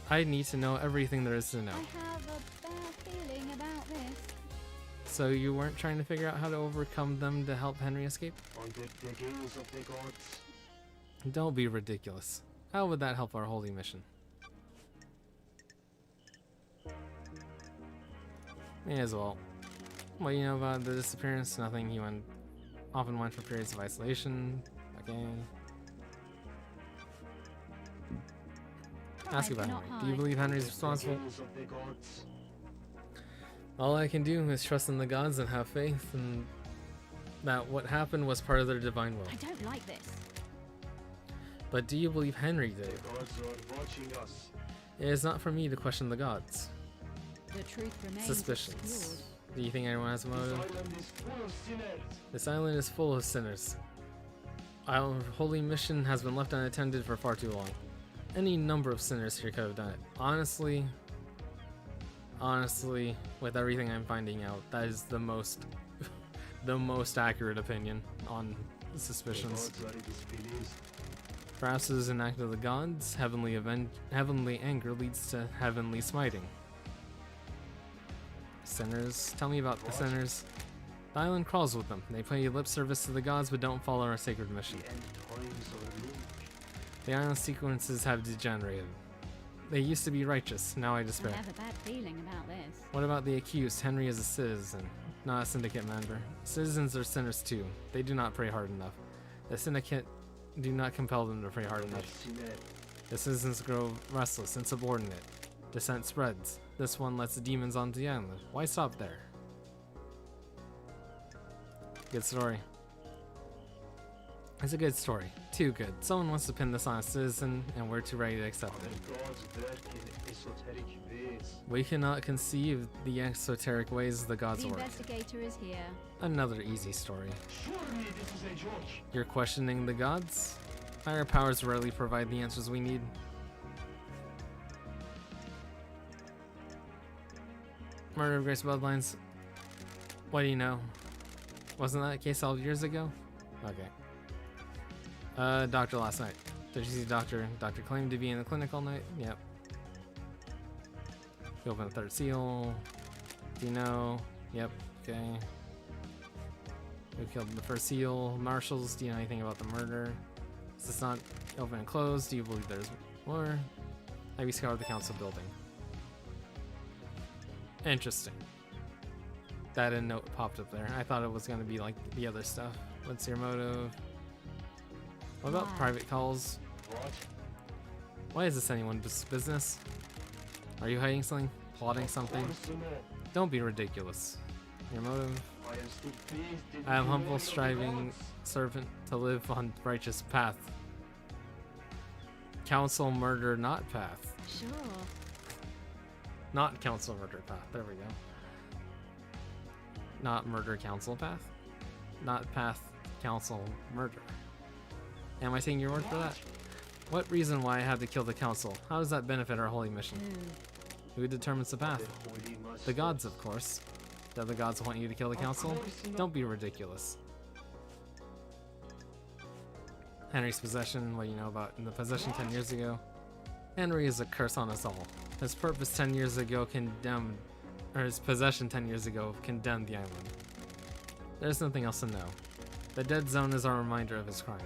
I need to know everything there is to know. I have a bad feeling about this. So you weren't trying to figure out how to overcome them to help Henry escape? Don't be ridiculous. How would that help our holy mission? May as well. What do you know about the disappearance? Nothing. He often went for periods of isolation. Okay. Ask about Henry. Do you believe Henry's responsible? All I can do is trust in the gods and have faith, and that what happened was part of their divine will. I don't like this. But do you believe Henry did? It is not for me to question the gods. The truth remains Suspicions. obscured. Do you think anyone has a motive? This island is full of sinners. Our holy mission has been left unattended for far too long. Any number of sinners here could have done it. Honestly, with everything I'm finding out, that is the most accurate opinion on suspicions. Perhaps it is an act of the gods. Heavenly anger leads to heavenly smiting. Sinners? Tell me about the sinners. The island crawls with them. They pay lip service to the gods but don't follow our sacred mission. The island sequences have degenerated. They used to be righteous, now I despair. I have a bad feeling about this. What about the accused? Henry is a citizen, not a syndicate member. Citizens are sinners too. They do not pray hard enough. The syndicate do not compel them to pray hard enough. The citizens grow restless, insubordinate. Dissent spreads. This one lets the demons onto the island. Why stop there? Good story. It's a good story. Too good. Someone wants to pin this on a citizen, and we're too ready to accept it. We cannot conceive the esoteric ways of the gods The work. investigator is here. Another easy story. You're questioning the gods? Higher powers rarely provide the answers we need. Murder of Grace Bloodlines. What do you know? Wasn't that a case solved years ago? Okay. Doctor last night. Did you see Doctor? Doctor claimed to be in the clinic all night? Yep. You open the third seal. Do you know? Yep. Okay. Who killed the first seal? Marshals. Do you know anything about the murder? Is this not open and closed? Do you believe there's more? Have you scoured the council building? Interesting. That a note popped up there. I thought it was going to be like the other stuff. What's your motive? What about Why? private calls? Why is this anyone's business? Are you hiding something? Plotting something? Don't be ridiculous. Your motive? I am humble, striving servant to live on righteous path. council murder not path. Sure. Not council murder path. There we go. Not murder council path. Not path council murder. Am I saying your word for that? What reason why I had to kill the council? How does that benefit our holy mission? Who determines the path? The gods, of course. Do the gods want you to kill the council? Don't be ridiculous. Henry's possession, what do you know about in the possession 10 years ago? Henry is a curse on us all. His purpose 10 years ago condemned, or his possession 10 years ago condemned the island. There's nothing else to know. The dead zone is our reminder of his crime.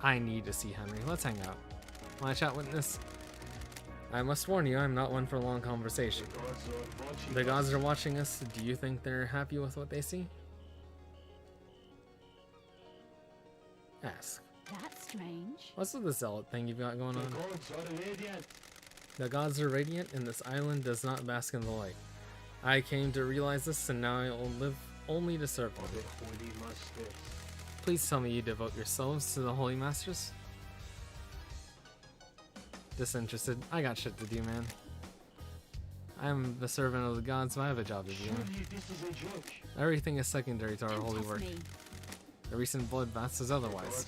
I need to see Henry. Let's hang out. My chat witness. I must warn you, I'm not one for long conversation. The gods are watching us. Do you think they're happy with what they see? Ask. That's strange. What's with the zealot thing you've got going on? The gods are radiant, and this island does not bask in the light. I came to realize this, and now I will live only to serve them. Please tell me you devote yourselves to the Holy Masters? Disinterested. I got shit to do, man. I'm the servant of the gods, but I have a job to do. Everything is secondary to our holy work. Me. The recent bloodbath says otherwise.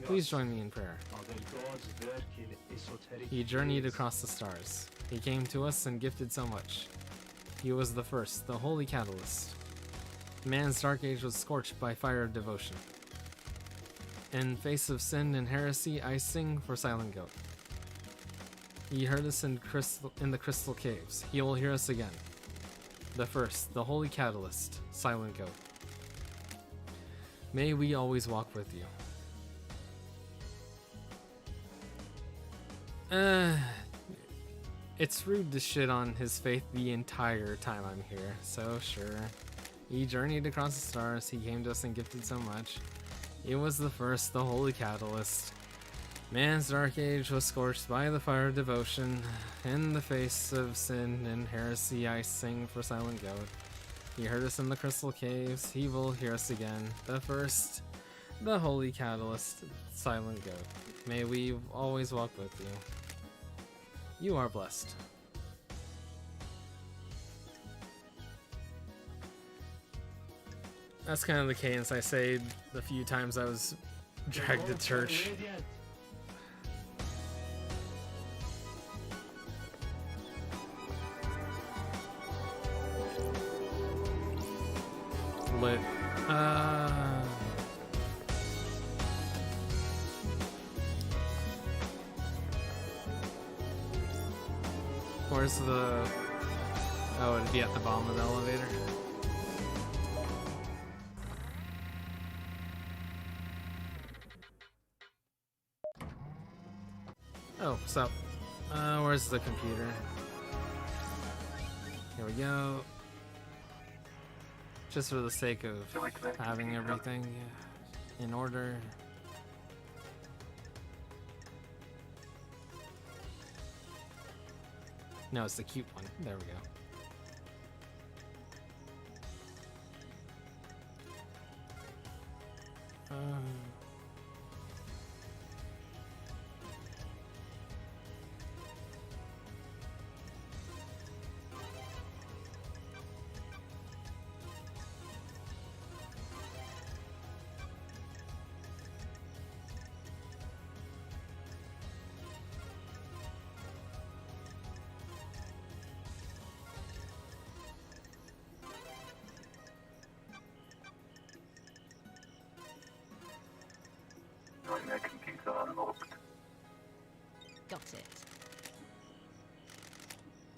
Please join me in prayer. He journeyed across the stars. He came to us and gifted so much. He was the first, the holy catalyst. Man's dark age was scorched by fire of devotion. In face of sin and heresy, I sing for Silent Goat. He heard us in the crystal caves. He will hear us again. The first, the holy catalyst, Silent Goat. May we always walk with you. It's rude to shit on his faith the entire time I'm here, so sure. He journeyed across the stars, he came to us and gifted so much. He was the first, the holy catalyst. Man's dark age was scorched by the fire of devotion. In the face of sin and heresy, I sing for Silent Goat. He heard us in the crystal caves, he will hear us again. The first, the holy catalyst, Silent Goat. May we always walk with you. You are blessed. That's kind of the cadence I say the few times I was dragged to church. Lit. Where's the... Oh, it'd be at the bottom of the elevator. Oh, so, where's the computer? Here we go. Just for the sake of having everything in order. No, it's the cute one. There we go. My computer unlocked. Got it.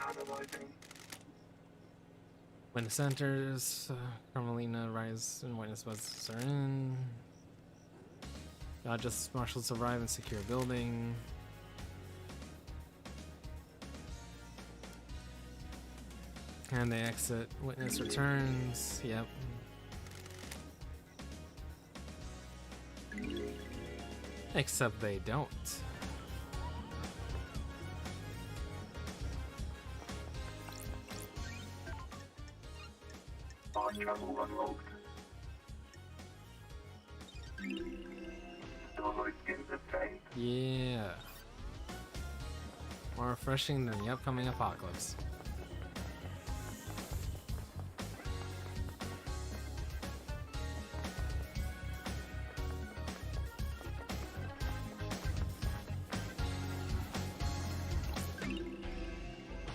Analyzing. Witness enters. Carmelina, Rise, and witness buzzers are in. Justice marshals arrive and secure building. And they exit. Witness returns. Yep. Except they don't. Fast travel unlocked. Starlight skins obtained. Yeah. More refreshing than the upcoming apocalypse.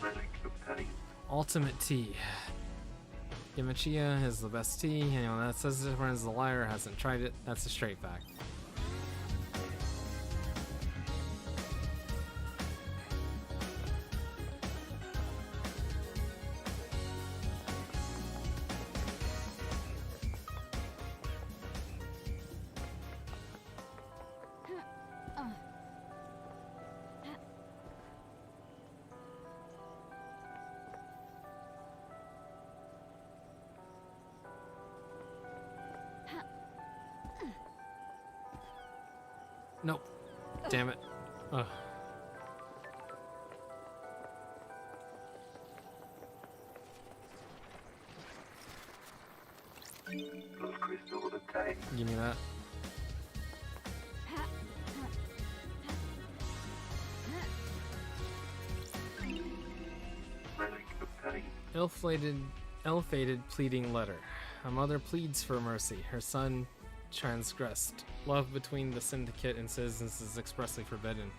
Relic of pain. Ultimate tea. Gimachia is the best tea. Anyone that says different is a liar, hasn't tried it. That's a straight fact. Nope. Damn it. Ugh. Those crystals of pain. Give me that. Relic of pain. Ill-fated pleading letter. A mother pleads for mercy. Her son transgressed. Love between the syndicate and citizens is expressly forbidden.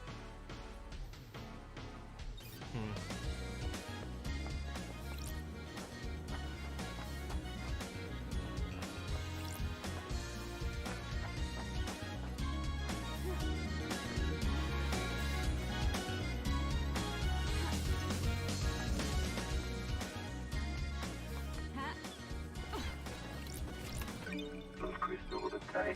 Those crystals of pain.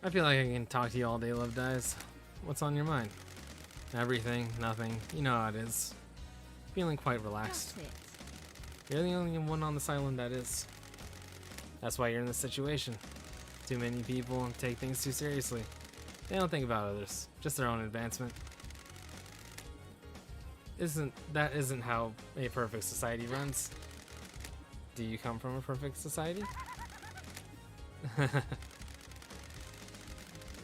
I feel like I can talk to you all day, Love Dies. What's on your mind? Everything, nothing. You know how it is. Feeling quite relaxed. That's it. You're the only one on this island that is. That's why you're in this situation. Too many people take things too seriously. They don't think about others, just their own advancement. That isn't how a perfect society runs. Do you come from a perfect society?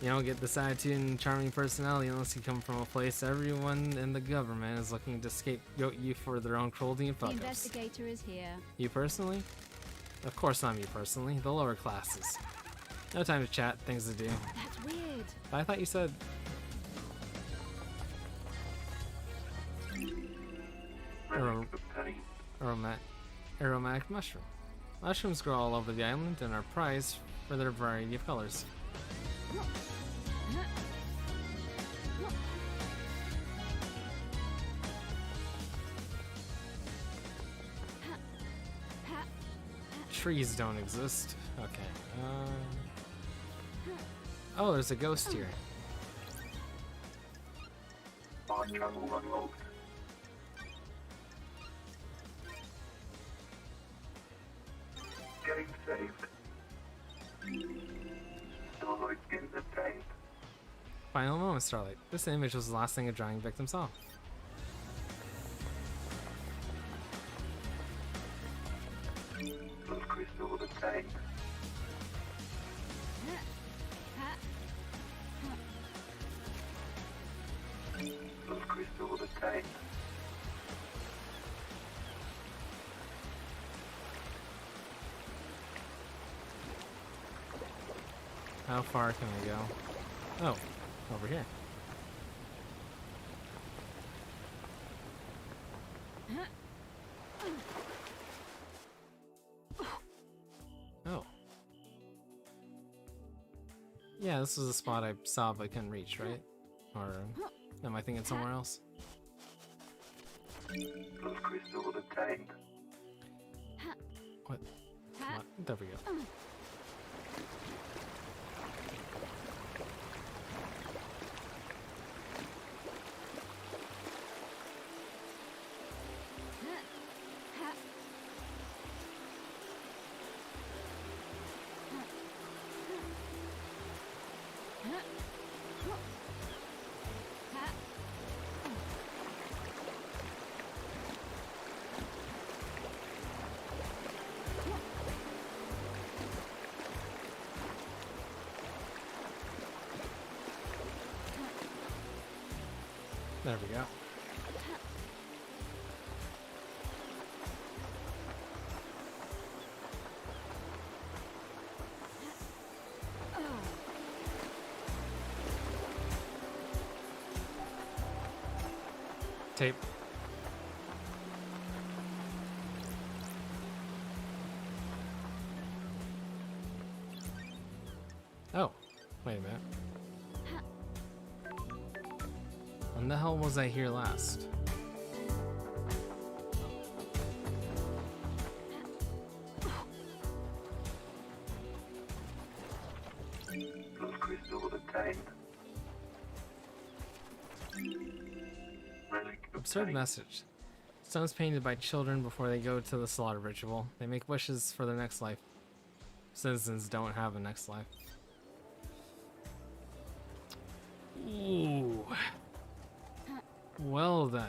You don't get this attitude and charming personality unless you come from a place everyone in the government is looking to scapegoat you for their own cruelty and The fuck-ups. investigator is here. You personally? Of course not me personally, the lower classes. No time to chat, things to do. That's weird. I thought you said... Relic of pain. Aromatic mushroom. Mushrooms grow all over the island and are prized for their variety of colors. Trees don't exist. Okay. Oh, there's a ghost here. Far travel unlocked. Getting saved. Starlight skins obtained. Final moment, Starlight. This image was the last thing a drowning victim saw. Those crystals obtained. Those crystals obtained. How far can I go? Oh, over here. Oh. Yeah, this was a spot I saw but couldn't reach, right? Or am I thinking somewhere else? Those crystals obtained. What? Come on. There we go. There we go. Tape. Oh, wait a minute. When the hell was I here last? Love crystal obtained. Relic Absurd obtained. message. Stones painted by children before they go to the slaughter ritual. They make wishes for their next life. Citizens don't have a next life. Ooh. Well then.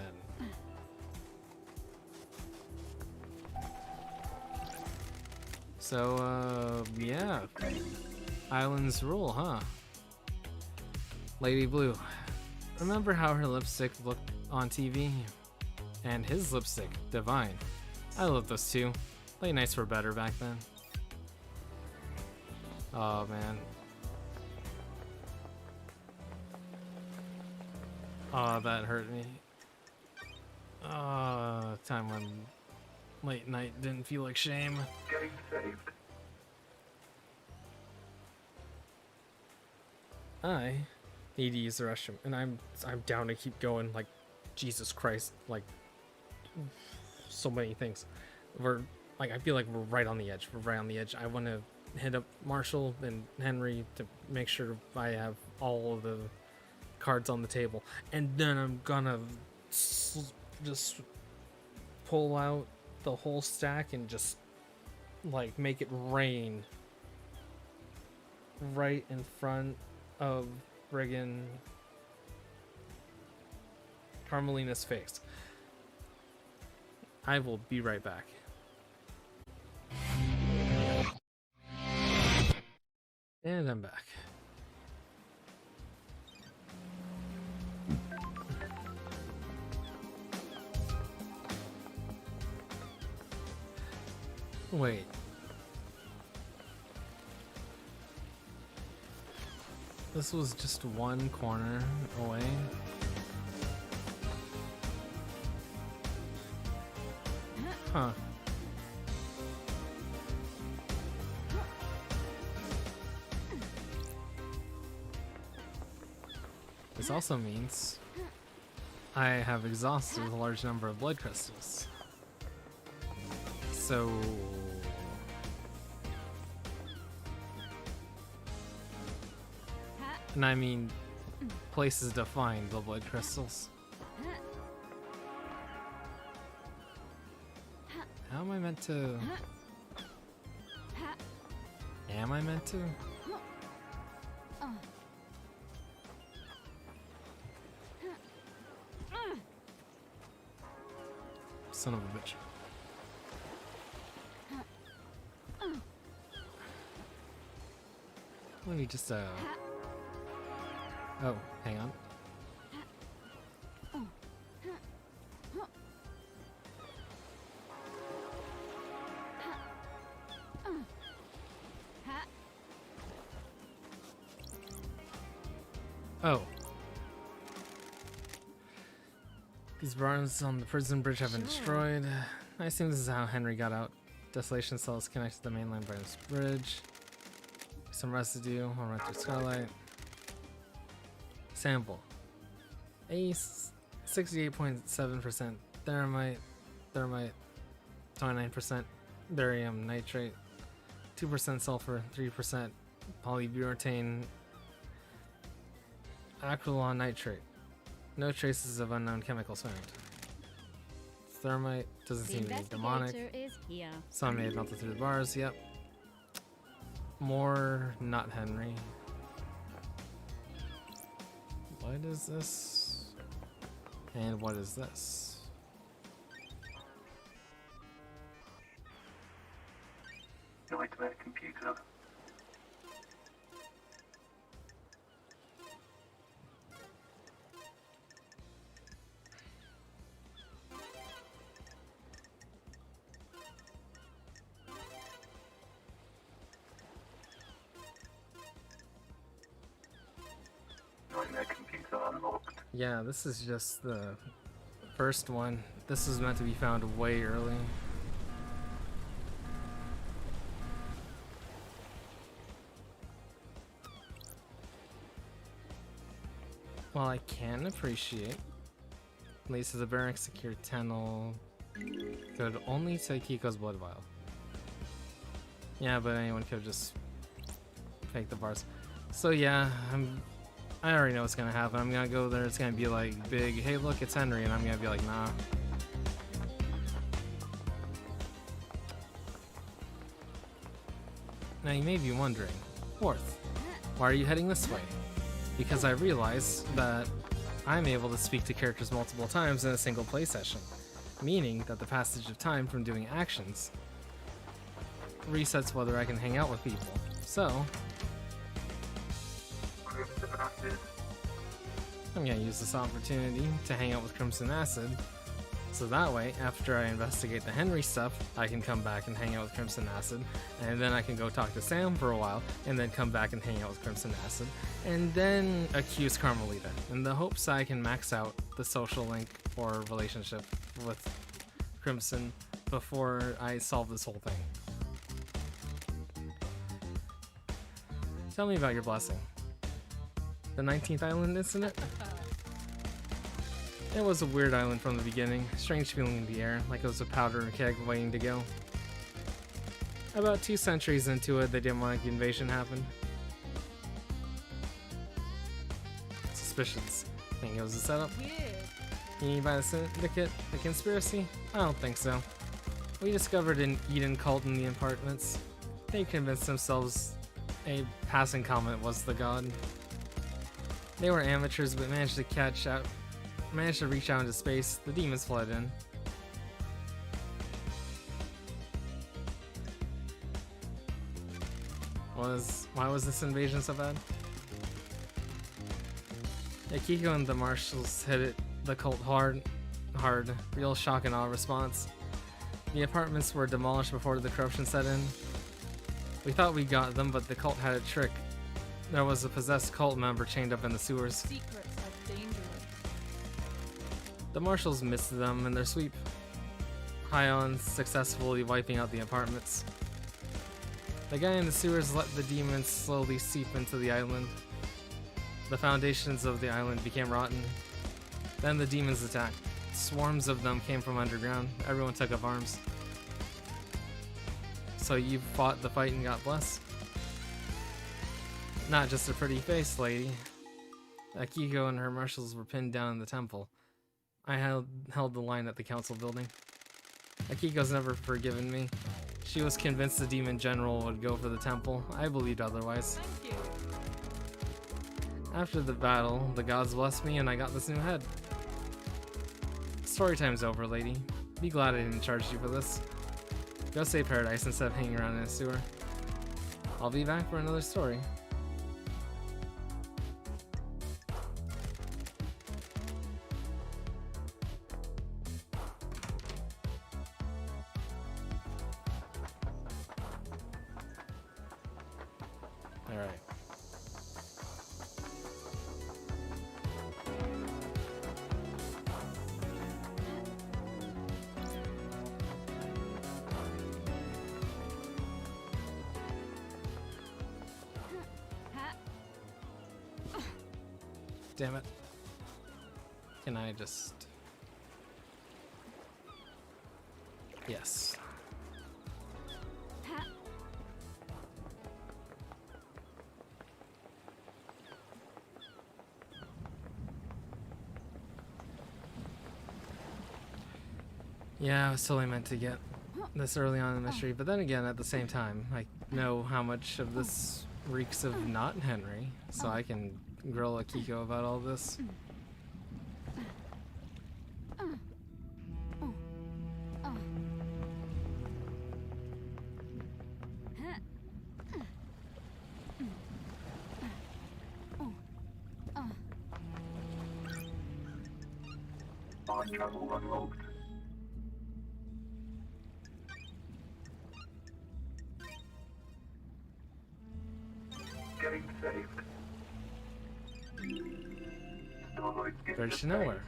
So, yeah. Islands rule, huh? Lady Blue. Remember how her lipstick looked on TV? And his lipstick, divine. I love those two. Late nights were better back then. Oh man. Oh, that hurt me. Time when late night didn't feel like shame. Game saved. I need to use the restroom, and I'm down to keep going. Like, Jesus Christ, like so many things. We're like, I feel like we're right on the edge. We're right on the edge. I want to hit up Marshall and Henry to make sure I have all of the cards on the table, and then I'm gonna just pull out the whole stack and just like make it rain right in front of friggin' Carmelina's face. I will be right back. And I'm back. Wait. This was just one corner away. Huh. This also means I have exhausted a large number of blood crystals. So... And I mean, places to find the blood crystals. How am I meant to... Am I meant to? Son of a bitch. Let me just, Oh, hang on. Oh. These barns on the prison bridge have been destroyed. I assume this is how Henry got out. Desolation cells connected to the mainland by this bridge. Some residue. I'll run through Skylight. Sample. A 68.7% thermite, 29% barium nitrate, 2% sulfur, 3% polybutane, acrylon nitrate. No traces of unknown chemicals found. Thermite doesn't seem to be demonic. Is here. Some may have melted through the bars, yep. More not Henry. What is this? And what is this? Nightmare computer. Yeah, this is just the first one. This is meant to be found way early. While I can appreciate, Lisa the barrack secured tunnel could only take Kiko's blood vial. Yeah, but anyone could just fake the bars. So yeah, I already know what's gonna happen. I'm gonna go there, it's gonna be like big, hey look, it's Henry, and I'm gonna be like, nah. Now you may be wondering, fourth, why are you heading this way? Because I realize that I'm able to speak to characters multiple times in a single play session, meaning that the passage of time from doing actions resets whether I can hang out with people. So, Crimson Acid. I'm gonna use this opportunity to hang out with Crimson Acid, so that way, after I investigate the Henry stuff, I can come back and hang out with Crimson Acid, and then I can go talk to Sam for a while, and then come back and hang out with Crimson Acid, and then accuse Carmelita, in the hopes I can max out the social link or relationship with Crimson before I solve this whole thing. Tell me about your blessing. The 19th island incident? It was a weird island from the beginning, strange feeling in the air, like it was a powder keg waiting to go. About 2 centuries into it, they didn't want the invasion happen. Suspicions. Think it was a setup? You mean by the syndicate? The conspiracy? I don't think so. We discovered an Eden cult in the apartments. They convinced themselves a passing comet was the god. They were amateurs but managed to reach out into space. The demons fled in. Why was this invasion so bad? Akiko and the marshals hit the cult hard, real shock and awe response. The apartments were demolished before the corruption set in. We thought we got them, but the cult had a trick. There was a possessed cult member chained up in the sewers. Secrets are dangerous. The marshals missed them in their sweep, high on successfully wiping out the apartments. The guy in the sewers let the demons slowly seep into the island. The foundations of the island became rotten. Then the demons attacked. Swarms of them came from underground. Everyone took up arms. So you fought the fight and got blessed? Not just a pretty face, lady. Akiko and her marshals were pinned down in the temple. I held the line at the council building. Akiko's never forgiven me. She was convinced the demon general would go for the temple. I believed otherwise. Thank you. After the battle, the gods blessed me and I got this new head. Story time's over, lady. Be glad I didn't charge you for this. Go save Paradise instead of hanging around in a sewer. I'll be back for another story. Alright. Damn it. Can I just... Yes. Yeah, I was totally meant to get this early on in the mystery, but then again, at the same time, I know how much of this reeks of not Henry, so I can grill Akiko about all this. Mind travel unlocked. Getting saved. Bridge to nowhere.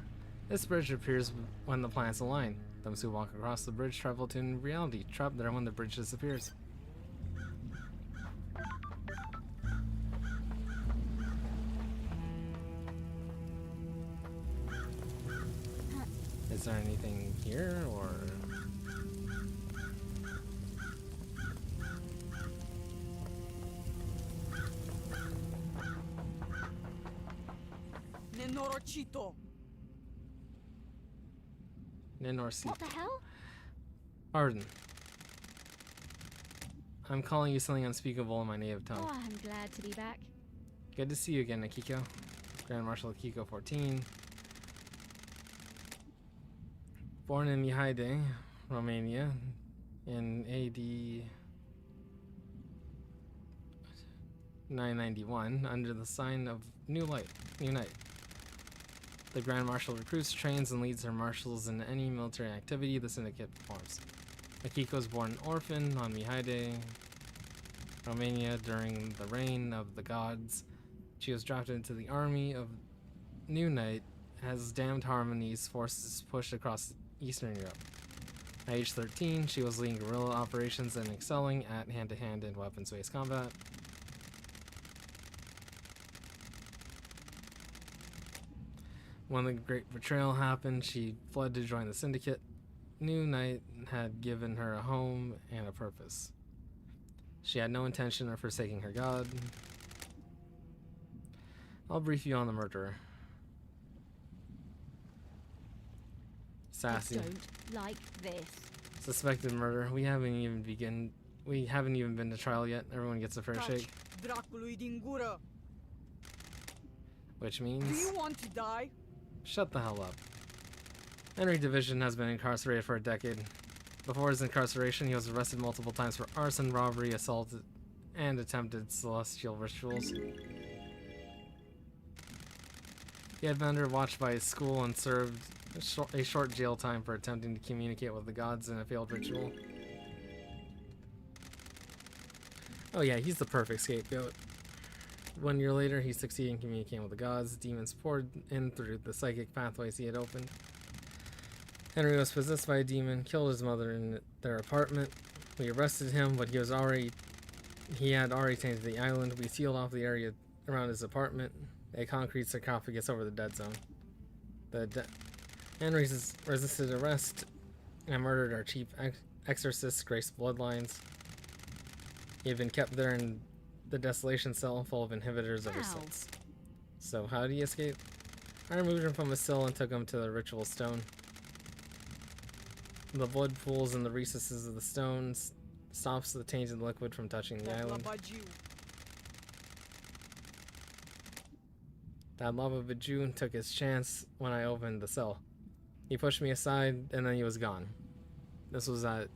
This bridge appears when the planets align. Those who walk across the bridge travel to reality, trapped there when the bridge disappears. Is there anything here, or...? Nenorocito. Ninorsi. What the hell? Pardon. I'm calling you something unspeakable in my native tongue. Oh, I'm glad to be back. Good to see you again, Akiko. Grand Marshal Akiko 14. Born in Mihide, Romania, in AD 991, under the sign of New Night. The Grand Marshal recruits, trains, and leads her marshals in any military activity the Syndicate performs. Akiko was born an orphan on Mihide, Romania, during the reign of the gods. She was drafted into the army of New Night as Damned Harmony's forces pushed across Eastern Europe. At age 13, she was leading guerrilla operations and excelling at hand-to-hand and weapons-based combat. When the Great Betrayal happened, she fled to join the Syndicate. New Night had given her a home and a purpose. She had no intention of forsaking her god. I'll brief you on the murderer. Sassy. I don't like this. Suspected murder. We haven't even been to trial yet. Everyone gets a fair shake. Dracului din gură. Which Do means... you want to die? Shut the hell up. Henry Division has been incarcerated for a decade. Before his incarceration, he was arrested multiple times for arson, robbery, assault, and attempted celestial rituals. He had been under watch by his school and served a short jail time for attempting to communicate with the gods in a failed ritual. Oh yeah, he's the perfect scapegoat. 1 year later, he succeeded in communicating with the gods. Demons poured in through the psychic pathways he had opened. Henry was possessed by a demon, killed his mother in their apartment. We arrested him, but he had already tainted the island. We sealed off the area around his apartment, a concrete sarcophagus over the dead zone. Henry resisted arrest and murdered our chief exorcist, Grace Bloodlines. He had been kept there in the desolation cell full of inhibitors ever Ow. since. So how did he escape? I removed him from his cell and took him to the ritual stone. The blood pools in the recesses of the stones stops the tainted liquid from touching the island. That lava Bajun took his chance when I opened the cell. He pushed me aside and then he was gone. This was at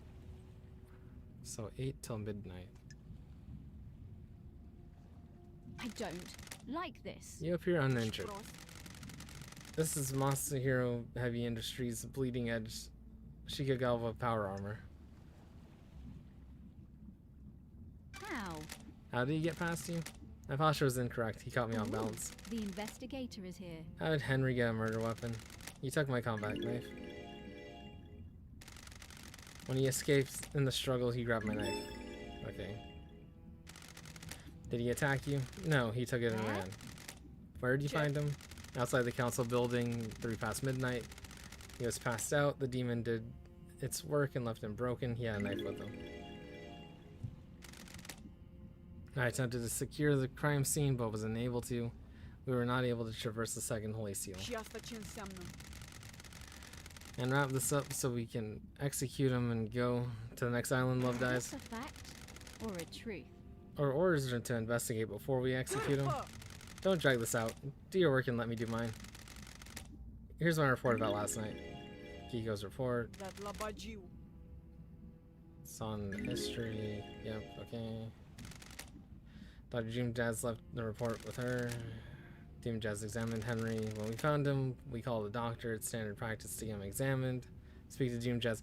8 till midnight. I don't like this. You appear uninjured. This is Masahiro Heavy Industries Bleeding Edge Shikagawa power armor. How? How did he get past you? My posture was incorrect. He caught me on Ooh, balance. The investigator is here. How did Henry get a murder weapon? He took my combat knife. When he escaped in the struggle, he grabbed my knife. Okay. Did he attack you? No, he took it and ran. Where did you find him? Outside the council building, 3 past midnight. He was passed out. The demon did its work and left him broken. He had a knife with him. I attempted to secure the crime scene, but was unable to. We were not able to traverse the second holy seal. Și asta ce înseamnă? And wrap this up so we can execute him and go to the next island, Love Dies. Is this a fact or a truth? Our orders are to investigate before we execute him. Don't drag this out. Do your work and let me do mine. Here's my report about last night. Kiko's report. Dat la bagiu. It's on history. Yep, okay. Dr. Jim Jazz left the report with her. Team Jazz examined Henry. When we found him, we called the doctor. It's standard practice to get him examined. Speak to Jim Jazz.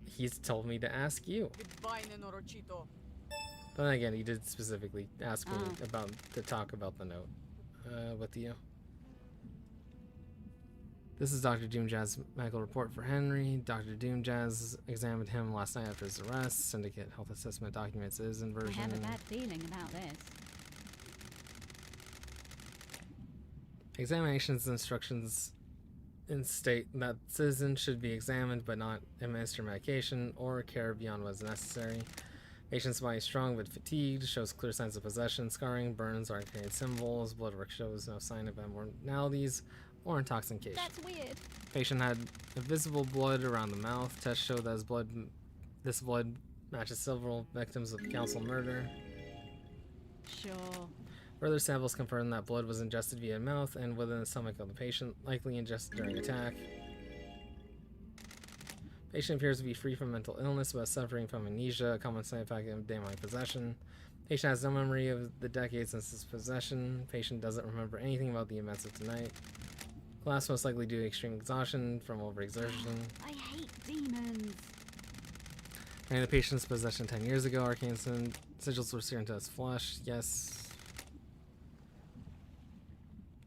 He's told me to ask you. Goodbye, nenorocito. But then again, he did specifically ask me to talk about the note with you. This is Dr. Doomjazz's medical report for Henry. Dr. Doomjazz examined him last night after his arrest. Syndicate health assessment documents is in I version. have a bad feeling about this. Examinations instructions state that citizens should be examined but not administer medication or care beyond what is necessary. Patient's body is strong but fatigued, shows clear signs of possession, scarring, burns, arcane symbols, blood work shows no sign of abnormalities or intoxication. That's weird. Patient had visible blood around the mouth. Tests show that this blood matches several victims of council murder. Sure. Further samples confirm that blood was ingested via mouth and within the stomach of the patient, likely ingested during attack. Patient appears to be free from mental illness but suffering from amnesia, a common side effect of demonic possession. Patient has no memory of the decades since his possession. Patient doesn't remember anything about the events of tonight. Collapse most likely due to extreme exhaustion from overexertion. I hate demons. And the patient's possession 10 years ago. Arcane sigils were seared into his flesh. Yes.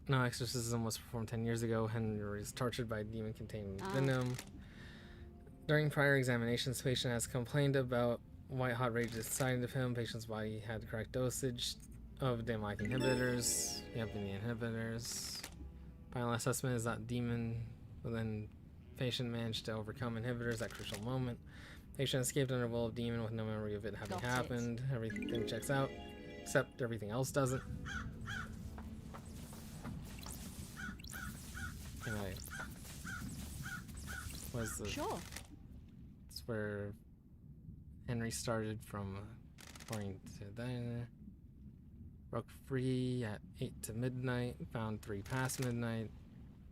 No exorcism was performed 10 years ago. Henry was tortured by a demon containing venom. During prior examinations, the patient has complained about white hot rage inside of him. Patient's body had the correct dosage of demonic inhibitors. Yep, and the inhibitors. Final assessment is that demon, but then patient managed to overcome inhibitors at crucial moment. Patient escaped under will of demon with no memory of it having happened. Everything checks out, except everything else doesn't. Can I? What's the? Sure. It's where Henry started from, according to that. Broke free at 8 to midnight. Found 3 past midnight.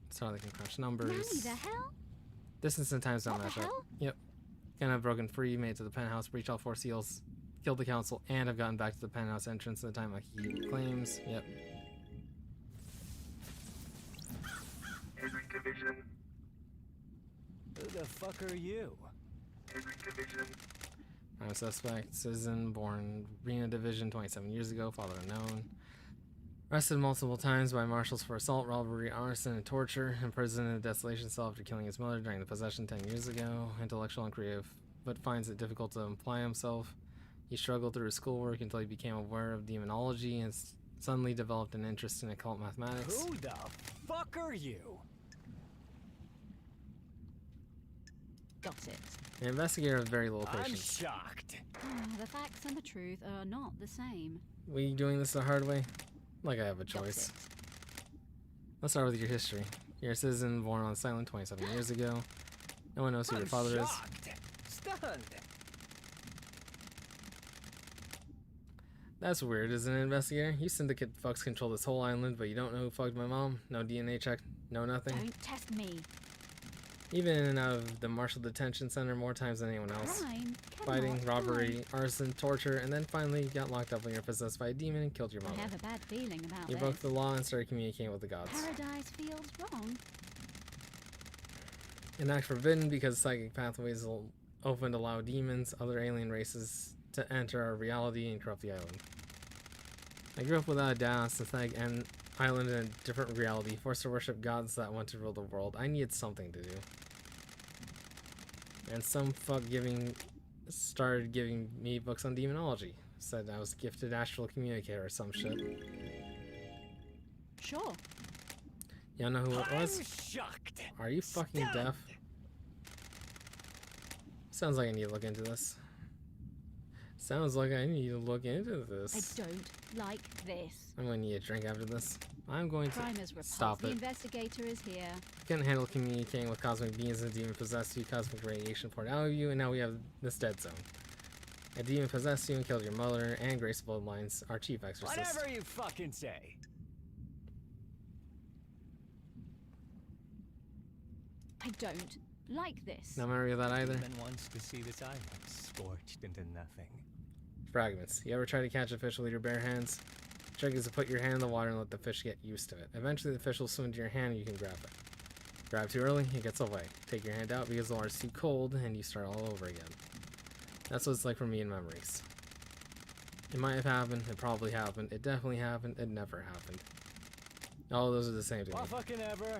So they can crunch numbers. Nanny, the hell? Distance and times don't What match the up. hell? Yep. Can have broken free, made it to the penthouse, breached all 4 seals, killed the council, and have gotten back to the penthouse entrance in the time like he claims. Yep. Henry Division. Who the fuck are you? Henry Division. Prime suspect, citizen, born Rena Division 27 years ago, father unknown. Arrested multiple times by marshals for assault, robbery, arson, and torture. Imprisoned in a desolation cell after killing his mother during the possession 10 years ago. Intellectual and creative, but finds it difficult to apply himself. He struggled through his schoolwork until he became aware of demonology and suddenly developed an interest in occult mathematics. Who the fuck are you? Got it. An investigator with very little I'm patience. shocked. The facts and the truth are not the same. We doing this the hard way? Like I have a Got choice. it. Let's start with your history. You're a citizen born on this island 27 years ago. No one knows who your father is. Stunned. That's weird, isn't it, investigator? You syndicate fucks control this whole island, but you don't know who fucked my mom? No DNA check? No nothing? Don't test me. Even in and out of the Marshall Detention Center more times than anyone else. Crime Fighting, cannot robbery, arson, torture, and then finally got locked up when you're possessed by a demon and killed your hide. mother. I have a bad feeling about You this. broke the law and started communicating with the gods. Paradise feels wrong. An act forbidden because psychic pathways will open to allow demons, other alien races, to enter our reality and corrupt the island. I grew up without a dad on a synthetic island in a different reality, forced to worship gods that want to rule the world. I needed something to do. And some fuck started giving me books on demonology. Said I was gifted astral communicator or some shit. Sure. Y'all know who it was? I'm shocked. Are you fucking Stunned. deaf? Sounds like I need to look into this. Sounds like I need to look into this. I don't like this. I'm gonna need a drink after this. I'm going to Crime is repulsed. stop The it. investigator is here. Couldn't handle communicating with cosmic beings and demon possessed you, cosmic radiation poured out of you, and now we have this dead zone. A demon possessed you and killed your mother and Grace Bloodlines, our chief exorcist. Whatever you fucking say. I don't like this. No memory of that either. Demon wants to see this island scorched into nothing. Fragments. You ever try to catch a fish with your bare hands? The trick is to put your hand in the water and let the fish get used to it. Eventually the fish will swim to your hand and you can grab it. Grab too early, it gets away. Take your hand out because the water's too cold and you start all over again. That's what it's like for me in memories. It might have happened, it probably happened, it definitely happened, it never happened. All of those are the same to me. Well, fucking ever.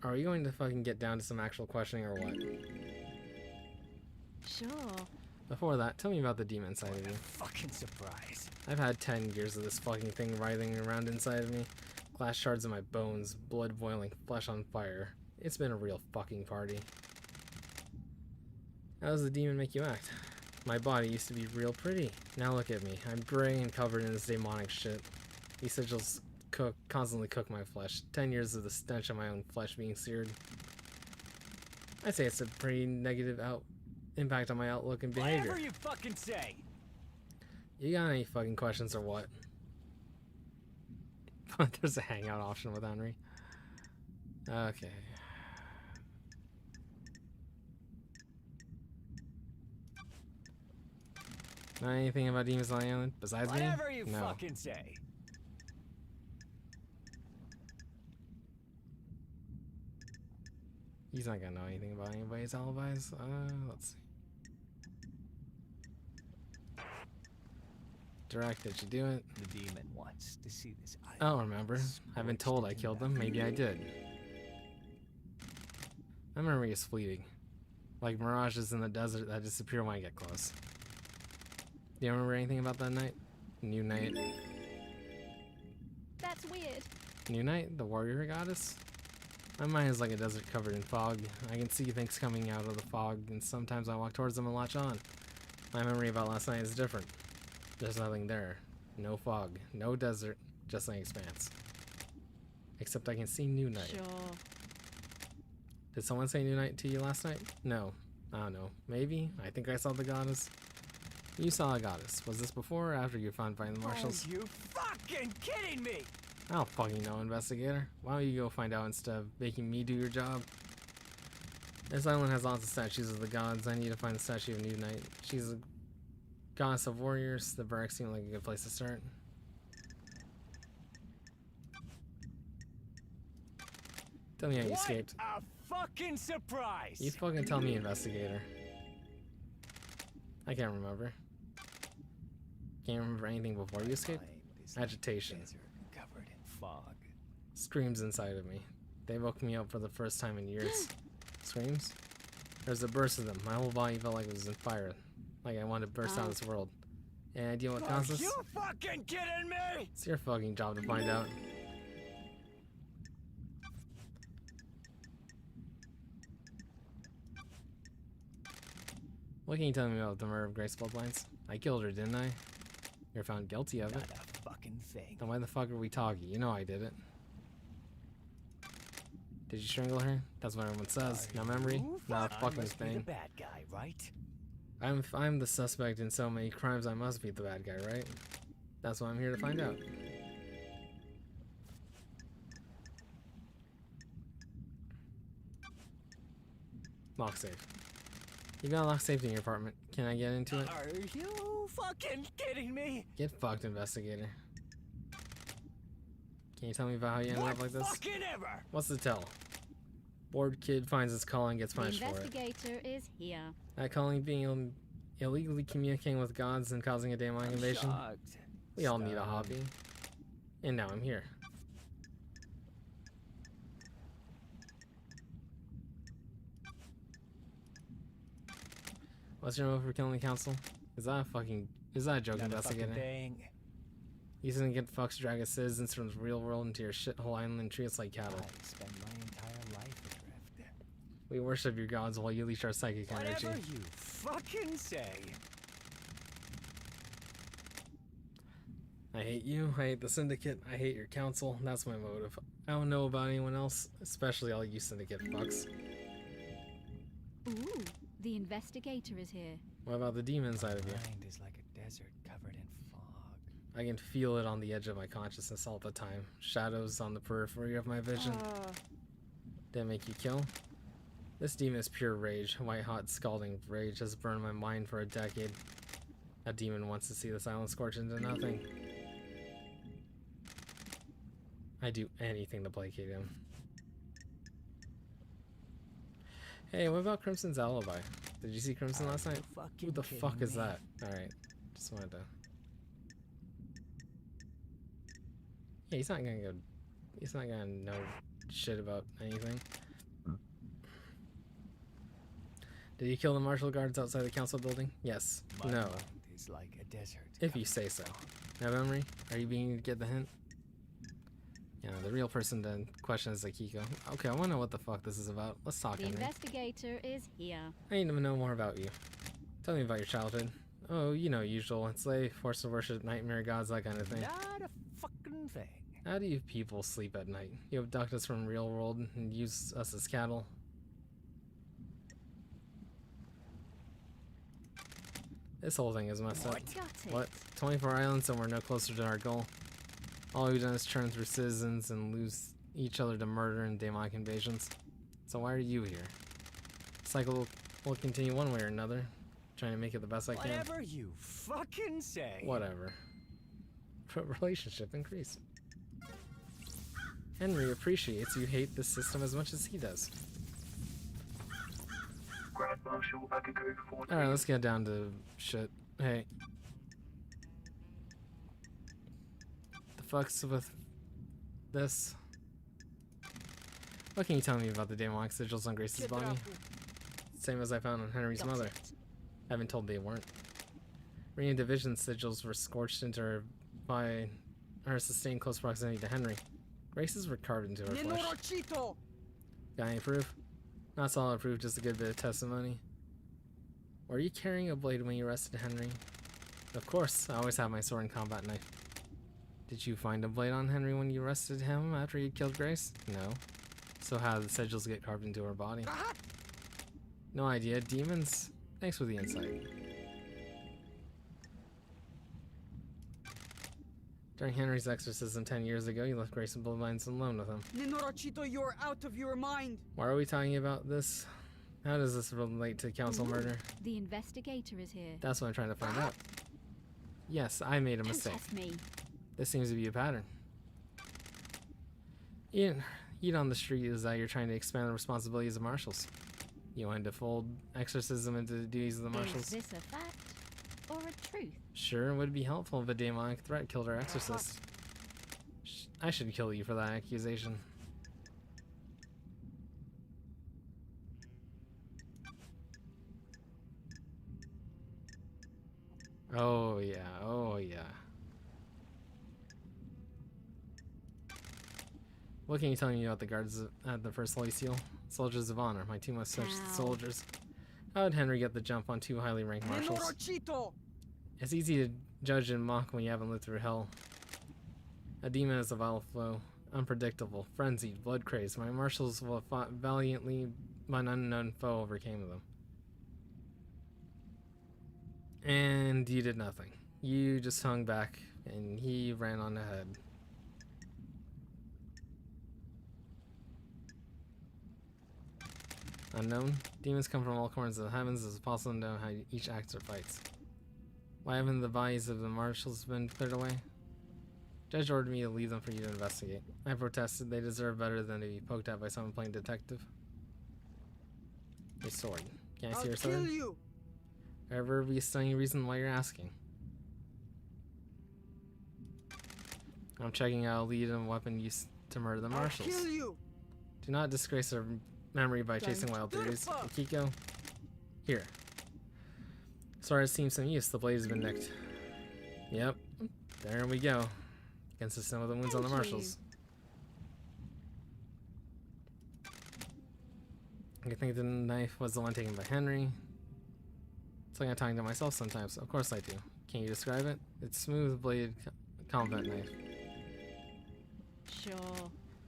are we going to fucking get down to some actual questioning or what? Sure. Before that, tell me about the demon side of you. Fucking surprise. I've had 10 years of this fucking thing writhing around inside of me. Glass shards in my bones, blood boiling, flesh on fire. It's been a real fucking party. How does the demon make you act? My body used to be real pretty. Now look at me. I'm gray and covered in this demonic shit. These sigils constantly cook my flesh. 10 years of the stench of my own flesh being seared. I'd say it's a pretty negative impact on my outlook and behavior. Whatever you fucking say. You got any fucking questions or what? There's a hangout option with Henry. Okay. Know anything about demons on the island besides me? Whatever you No. fucking say. He's not gonna know anything about anybody's alibis. Let's see. Direct, did you do it? The demon wants to see this island. I don't remember. I've been told I killed them. Maybe I did. My memory is fleeting. Like mirages in the desert that disappear when I get close. Do you remember anything about that night? New night. That's weird. New night? The warrior goddess? My mind is like a desert covered in fog. I can see things coming out of the fog, and sometimes I walk towards them and latch on. My memory about last night is different. There's nothing there. No fog. No desert. Just an expanse. Except I can see new night. Sure. Did someone say new night to you last night? No. I don't know. Maybe? I think I saw the goddess. You saw a goddess. Was this before or after you found fighting the marshals? Are you fucking kidding me? I don't fucking know, investigator. Why don't you go find out instead of making me do your job? This island has lots of statues of the gods. I need to find the statue of New Night. She's a goddess of warriors. The barracks seem like a good place to start. Tell me how you escaped. What a fucking surprise! You fucking tell me, investigator. I can't remember. Can't remember anything before you escaped? Mind is Agitation. like a desert covered in fog. Screams inside of me. They woke me up for the first time in years. Screams? There's a burst of them. My whole body felt like it was on fire. Like I wanted to burst out of this world. Any idea what caused Are this? you fucking kidding me? It's your fucking job to find out. What can you tell me about the murder of Grace Bloodlines? I killed her, didn't I? You're found guilty of it. Not a fucking thing. Then why the fuck are we talking? You know I did it. Did you strangle her? That's what everyone says. No memory? You Not a I fucking must be the thing. bad guy, right? I'm the suspect in so many crimes. I must be the bad guy, right? That's what I'm here to find out. Lock safe. You got a lock safe in your apartment. Can I get into it? Are you fucking kidding me? Get fucked, investigator. Can you tell me about how you ended What up like this? fucking ever? What's the tell? Bored kid finds his calling, gets The punished for it. investigator is here. That calling being illegally communicating with gods and causing a demonic invasion. Shocked. We all need a Stunned. hobby. And now I'm here. What's your motive for killing the council? Is that a joke, Not a investigator? fucking thing. You didn't get fucks to drag us citizens from the real world into your shithole island and treat us like cattle. I spend my entire life adrift. We worship your gods while you leech our psychic energy. Whatever you fucking say. I hate you, I hate the syndicate, I hate your council. That's my motive. I don't know about anyone else, especially all you syndicate fucks. Ooh, the investigator is here. What about the demon side of you? Mind is like a desert covered in fog. I can feel it on the edge of my consciousness all the time. Shadows on the periphery of my vision. Did it make you kill? This demon is pure rage. White hot scalding rage has burned my mind for a decade. That demon wants to see this island scorch into nothing. I'd do anything to placate him. Hey, what about Crimson's alibi? Did you see Crimson last night? Who the fuck is that? Alright, just wanted to... Yeah, he's not gonna know shit about anything. Did you kill the marshal guards outside the council building? Yes. My No. mind is like a desert. If you say so. Now, Emery, are you beginning to get the hint? Yeah, the real person to question is Akiko. Okay, I want to know what the fuck this is about. Let's talk, The Henry. investigator is here. I need to know more about you. Tell me about your childhood. Oh, you know, usual. Enslaved, forced to worship nightmare gods, that kind of thing. Not a fucking thing. How do you people sleep at night? You abduct us from the real world and use us as cattle? This whole thing is messed up. Got it. What? 24 islands and we're no closer to our goal. All we've done is churn through citizens and lose each other to murder and demonic invasions. So why are you here? Cycle will continue one way or another. Trying to make it the best I can. Whatever you fucking say. Whatever. Relationship increased. Henry appreciates you hate this system as much as he does. Grand Marshal Akiko 14. Alright, let's get down to shit. Hey. The fuck's with this? What can you tell me about the demonic sigils on Grace's body? Same as I found on Henry's Got mother. it. I've been told they weren't. Ring Division sigils were scorched into her by her sustained close proximity to Henry. Grace's were carved into her flesh. Nenorocito! Got any proof? Not solid proof, just a good bit of testimony. Were you carrying a blade when you arrested Henry? Of course, I always have my sword and combat knife. Did you find a blade on Henry when you arrested him after you killed Grace? No. So how did the sigils get carved into her body? No idea. Demons? Thanks for the insight. During Henry's exorcism 10 years ago, you left Grace and Bloodlines alone with him. Nenorocito, you're out of your mind! Why are we talking about this? How does this relate to council murder? The investigator is here. That's what I'm trying to find out. Yes, I made a Don't mistake. test me. This seems to be a pattern. Eat on the street is that you're trying to expand the responsibilities of marshals. You wanted to fold exorcism into the duties of the marshals. Is this a fact or a truth? Sure, it would be helpful if a demonic threat killed our exorcist. I should kill you for that accusation. Oh yeah, oh yeah. What can you tell me about the guards at the First Holy Seal? Soldiers of honor, my two most trusted Ow. soldiers. How did Henry get the jump on two highly ranked marshals? Nenorocito! It's easy to judge and mock when you haven't lived through hell. A demon is a vile foe, unpredictable, frenzied, blood crazed. My marshals will have fought valiantly, but an unknown foe overcame them. And you did nothing. You just hung back, and he ran on ahead. Unknown? Demons come from all corners of the heavens. It's possible to know how each acts or fights. Why haven't the bodies of the marshals been cleared away? Judge ordered me to leave them for you to investigate. I protested. They deserve better than to be poked at by someone playing detective. Your sword. Can I see I'll your kill sword? you! Ever be a stunning reason why you're asking? I'm checking out a lead and weapon used to murder the marshals. I'll kill you! Do not disgrace our memory by chasing Don't wild do theories. fuck. Akiko, here. Sword has seen some use. The blade has been nicked. Yep, there we go. Consistent with the wounds on the Thank marshals. I think the knife was the one taken by Henry. It's like I'm talking to myself sometimes. Of course I do. Can you describe it? It's smooth bladed combat knife. Sure.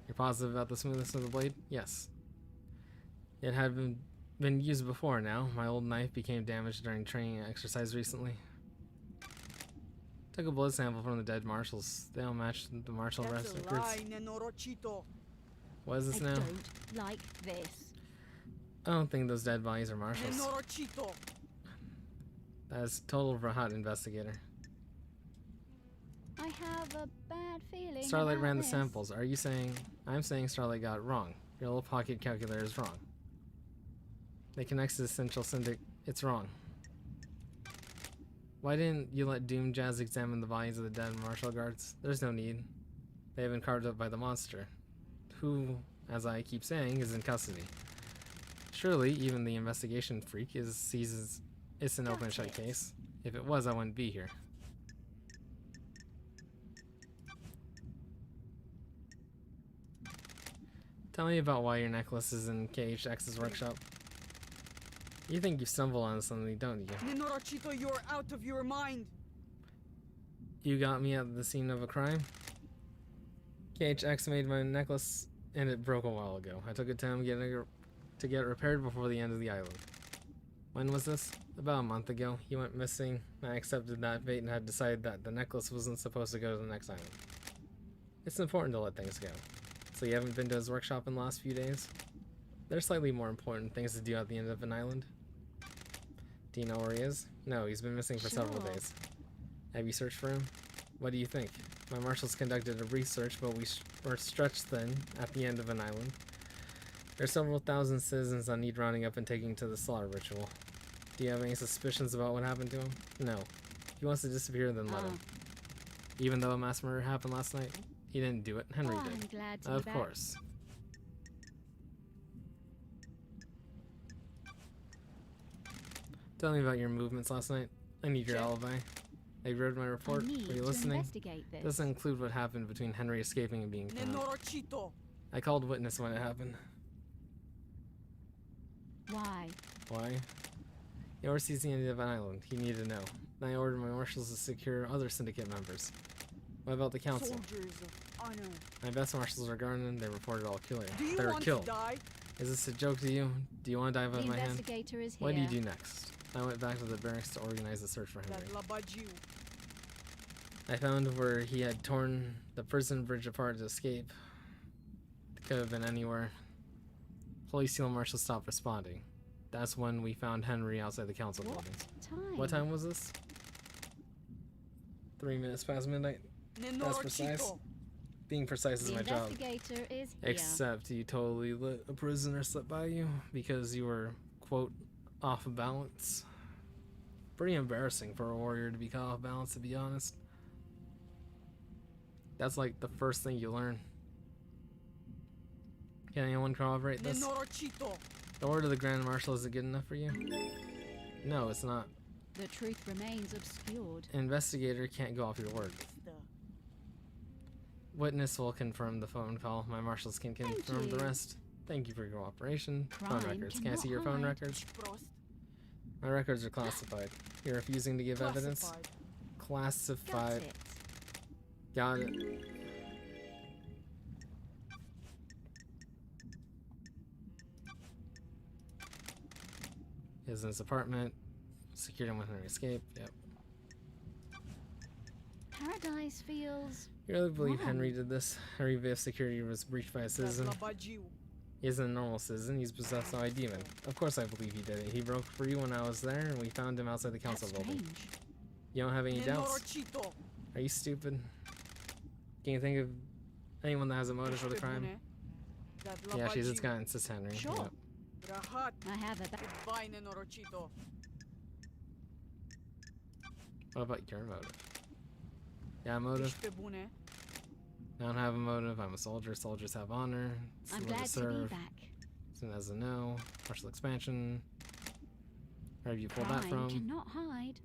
You're positive about the smoothness of the blade? Yes. It had been used before now. My old knife became damaged during training exercise recently. Took a blood sample from the dead marshals. They don't match the marshal That's arrest a records. lie, Nenorocito! What is this I now? don't like this. I don't think those dead bodies are marshals. Nenorocito! That is total for a hot investigator. I have a bad feeling. Starlight about ran the this. samples. Are you saying... I'm saying Starlight got it wrong. Your little pocket calculator is wrong. They connect to the Central Syndic. It's wrong. Why didn't you let Doom Jazz examine the bodies of the dead marshal guards? There's no need. They have been carved up by the monster, who, as I keep saying, is in custody. Surely, even the investigation freak sees it's an open and shut case. If it was, I wouldn't be here. Tell me about why your necklace is in KHX's workshop. You think you stumble on something, don't you? Nenorachito, you're out of your mind. You got me at the scene of a crime? KHX made my necklace and it broke a while ago. I took it to him to get it repaired before the end of the island. When was this? About a month ago. He went missing. I accepted that fate and had decided that the necklace wasn't supposed to go to the next island. It's important to let things go. So you haven't been to his workshop in the last few days? There's slightly more important things to do at the end of an island. Do you know where he is? No, he's been missing for several days. Have you searched for him? What do you think? My marshals conducted a brief search, but we're stretched thin at the end of an island. There are several thousand citizens that need rounding up and taking to the slaughter ritual. Do you have any suspicions about what happened to him? No. If he wants to disappear, then let him. Even though a mass murder happened last night, he didn't do it. Henry did. I'm glad to Of be back. course. Tell me about your movements last night. I need your alibi. Have you read my report? I need Were you to listening? investigate this. Doesn't include what happened between Henry escaping and being found. Nenorachito. I called witness when it happened. Why? Why? He oversees the end of an island. He needed to know. Then I ordered my marshals to secure other syndicate members. What about the council? Soldiers of honor. My best marshals are gone and they reported all killed. Do you They were want killed. to die? Is this a joke to you? Do you want to dive The out of my hand? investigator is here. What do you do next? I went back to the barracks to organize the search for Henry. That labajiu. I found where he had torn the prison bridge apart to escape. It could have been anywhere. Police seal marshal stopped responding. That's when we found Henry outside the council building. Time. What time was this? 3 minutes past midnight. That's precise. Nenorachito. Being precise is The my job. investigator is here. Except you totally let a prisoner slip by you because you were, quote, off balance. Pretty embarrassing for a warrior to be caught off balance, to be honest. That's like the first thing you learn. Can anyone corroborate this? Nenorachito. The word of the Grand Marshal, is it good enough for you? No, it's not. The truth remains obscured. An investigator can't go off your word. Witness will confirm the phone call. My marshals can confirm the you. rest. Thank you for your cooperation. Phone Crime records. Can I cannot see your phone hide. records? Prost. My records are classified. You're refusing to give evidence? Classified. Classified. Got it. Got it. Is in his apartment. Secured him when Henry escaped. Yep. Paradise feels. You really believe Wrong. Henry did this? Henry VF security was breached by a citizen. That labajiu. He isn't a normal citizen, he's possessed by a demon. Of course I believe he did it. He broke free when I was there, and we found him outside the council That's building. strange. You don't have any doubts? Nenorachito. Are you stupid? Can you think of anyone that has a motive for the crime? That Yeah, she's just labajiu. got insist Henry. Sure. Yep. Rahat. I have a Goodbye, Nenorachito. What about your motive? Yeah, motive. Ishpebune. I don't have a motive. I'm a soldier. Soldiers have honor. It's I'm live glad to to serve. be back. Soon as a no. Partial expansion. Where have you pulled that Crime from? cannot hide.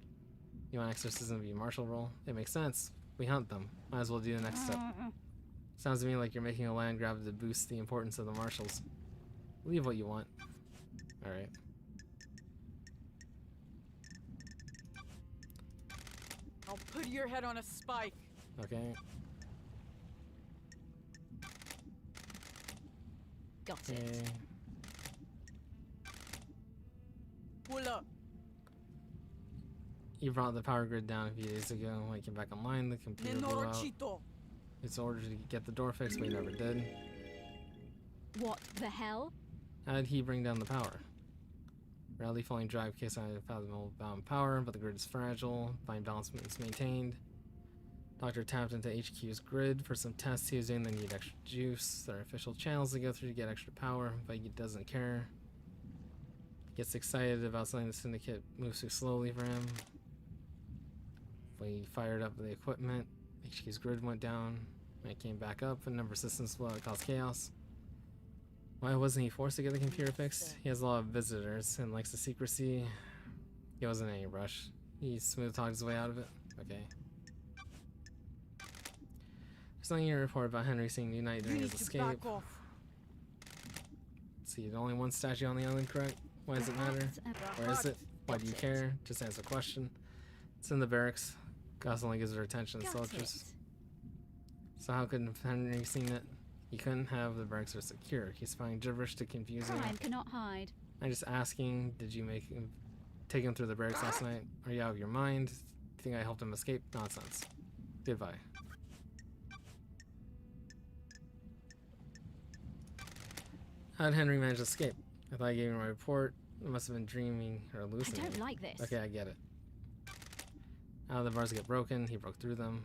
You want exorcism be martial role? It makes sense. We hunt them. Might as well do the next step. Sounds to me like you're making a land grab to boost the importance of the marshals. Leave what you want. Alright. I'll put your head on a spike. Okay. Got Okay. it. Pull up. You brought the power grid down a few days ago. When I came back online, the computer blew out. Nenorachito. It's ordered to get the door fixed, but he never did. What the hell? How did he bring down the power? Rally falling drive case I fathomable bound power, but the grid is fragile. Fine balance is maintained. Doctor tapped into HQ's grid for some tests he was doing. They need extra juice. There are official channels to go through to get extra power, but he doesn't care. Gets excited about something the syndicate moves too slowly for him. We fired up the equipment. HQ's grid went down. When it came back up, a number of systems blew out, caused chaos. Why wasn't he forced to get the computer fixed? He has a lot of visitors and likes the secrecy. He wasn't in any rush. He smooth talked his way out of it. Okay. There's nothing to report about Henry seeing New Night during You his need to escape. back off. See, only one statue on the island, correct? Why does it matter? Where is it? Why do you care? Just answer the question. It's in the barracks. Gus only gives her attention to Got soldiers. it. So how could Henry seen it? He couldn't have, the barracks are secure. He's finding gibberish to confuse him. Crime cannot hide. I'm just asking, did you take him through the barracks last night? Are you out of your mind? Think I helped him escape? Nonsense. Goodbye. How did Henry manage to escape? I thought I gave him my report. I must have been dreaming or I hallucinating. don't like this. Okay, I get it. How did the bars get broken? He broke through them.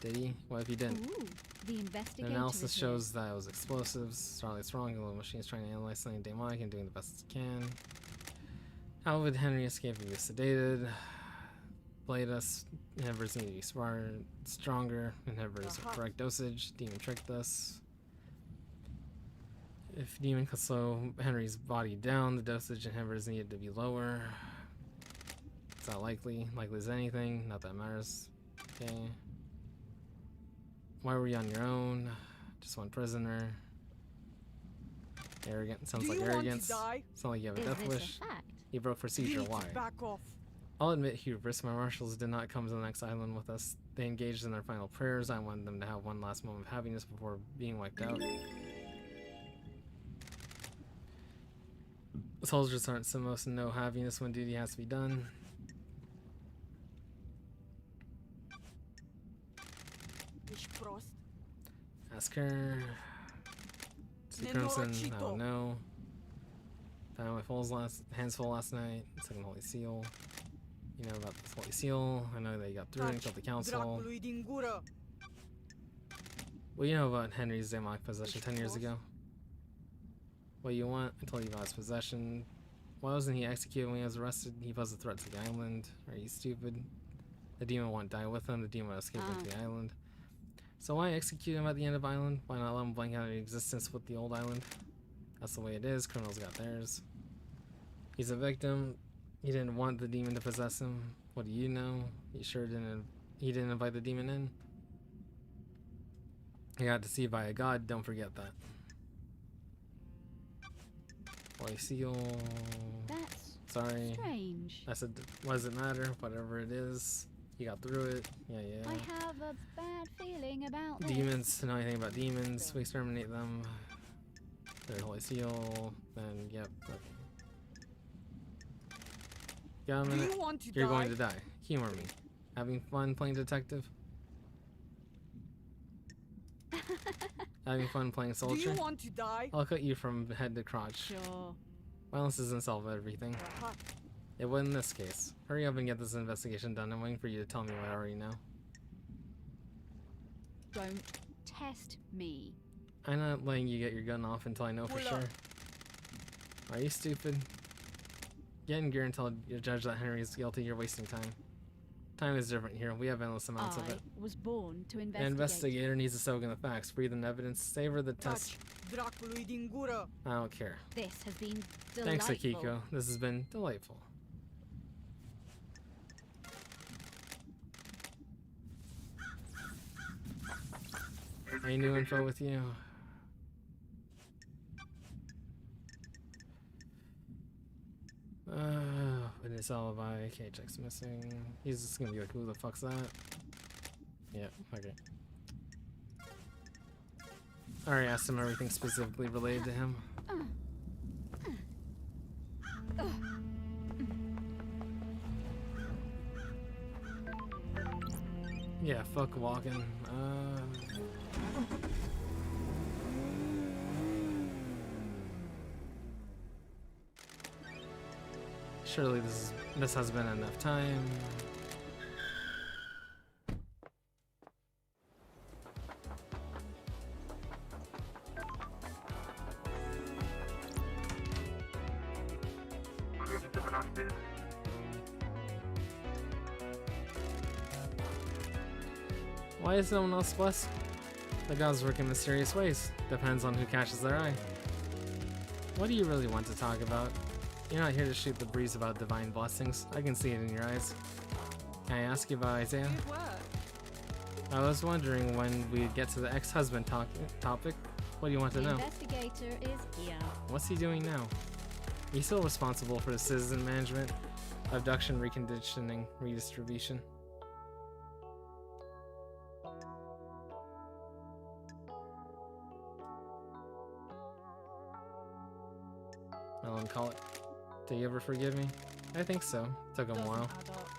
Did he? What if he didn't? Ooh, the The investigator analysis is here. shows that it was explosives. Starlight's wrong. The little machine's trying to analyze something demonic and doing the best it can. How would Henry escape if he was sedated? Played us. Inhibitors need to be stronger. Inhibitors are correct dosage. Demon tricked us. If Demon could slow Henry's body down, the dosage inhibitors needed to be lower. It's not likely. Likely as anything. Not that it matters. Okay. Why were you on your own? Just one prisoner. Arrogant. Sounds Do like you want to arrogance. die? Sounds like you have a Is death this wish. a fact? He broke procedure. You need Why? to back off. I'll admit hubris. My marshals did not come to the next island with us. They engaged in their final prayers. I wanted them to have one last moment of happiness before being wiped out. Soldiers aren't supposed to know happiness when duty has to be done. Ich Prost. Ask her. See Crimson, I don't know. Found my hands full last night. Second Holy Seal. You know about this Holy Seal. I know that you got through it and killed the council. Dracului din gură. What do you know about Henry's demonic possession 10 years ago? What you want? I told you about his possession. Why wasn't he executed when he was arrested? He posed a threat to the island. Are you stupid? The demon won't die with him. The demon escaped into the island. So why execute him at the end of island? Why not let him blank out of existence with the old island? That's the way it is. Criminals got theirs. He's a victim. He didn't want the demon to possess him. What do you know? He sure didn't. He didn't invite the demon in. He got deceived by a god. Don't forget that. Holy Seal. That's Sorry. strange. I said, what does it matter? Whatever it is. You got through it. Yeah, yeah. I have a bad feeling about this. Demons. To know anything about demons. We exterminate them. Their Holy Seal. Then, yep. Okay. Got a Do minute. you want to You're die? going to die. Humor me. Having fun playing detective? Having fun playing Do soldier? you want to die? I'll cut you from head to crotch. Sure. Violence doesn't solve everything. Aha. It would in this case. Hurry up and get this investigation done. I'm waiting for you to tell me what I already know. Don't test me. I'm not letting you get your gun off until I know for Pull sure. up. Are you stupid? Get in gear and tell your judge that Henry is guilty. You're wasting time. Time is different here. We have endless amounts of I it. was born to An investigate. investigator needs to soak in the facts, breathe in evidence, savor the test. Touch Dracului din gură. I don't care. This has been Thanks, delightful. Akiko. This has been delightful. Any new info with you? Witness alibi. Okay, check's missing. He's just gonna be like, who the fuck's that? Yeah, okay. I already asked him everything specifically related to him. Yeah, fuck walking. Surely this has been enough time. Why is no one else blessed? The gods work in mysterious ways. Depends on who catches their eye. What do you really want to talk about? You're not here to shoot the breeze about divine blessings. I can see it in your eyes. Can I ask you about Isaiah? Good work. I was wondering when we'd get to the ex-husband topic. What do you want to The know? investigator is here. What's he doing now? He's still responsible for the citizen management, abduction, reconditioning, redistribution. Ellen, call it. Did you ever forgive me? I think so. Took a Doesn't while. add up.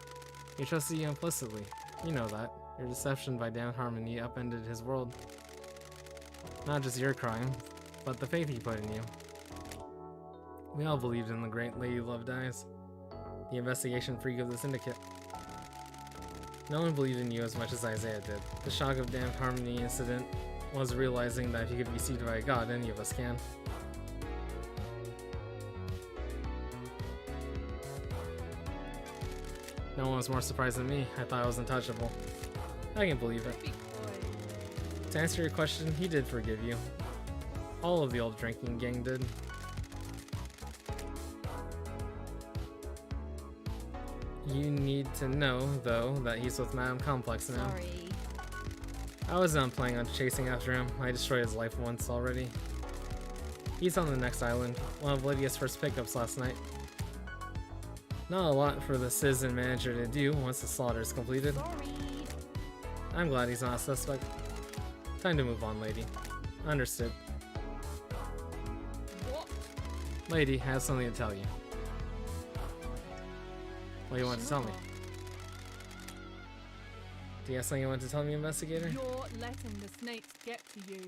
He trusted you implicitly. You know that. Your deception by damned Harmony upended his world. Not just your crime, but the faith he put in you. We all believed in the great Lady Love Dies, the investigation freak of the Syndicate. No one believed in you as much as Isaiah did. The shock of damned Harmony incident was realizing that if you could be deceived by a god, any of us can. No one was more surprised than me. I thought I was untouchable. I can believe it. Be quiet. To answer your question, he did forgive you. All of the old drinking gang did. You need to know, though, that he's with Madame Complex now. Sorry. I wasn't planning on chasing after him. I destroyed his life once already. He's on the next island, one of Lydia's first pickups last night. Not a lot for the citizen manager to do once the slaughter is completed. Sorry. I'm glad he's not a suspect. Time to move on, lady. Understood. What? Lady, I have something to tell you. What do you want to tell me? Do you have something you want to tell me, investigator? You're letting the snakes get to you.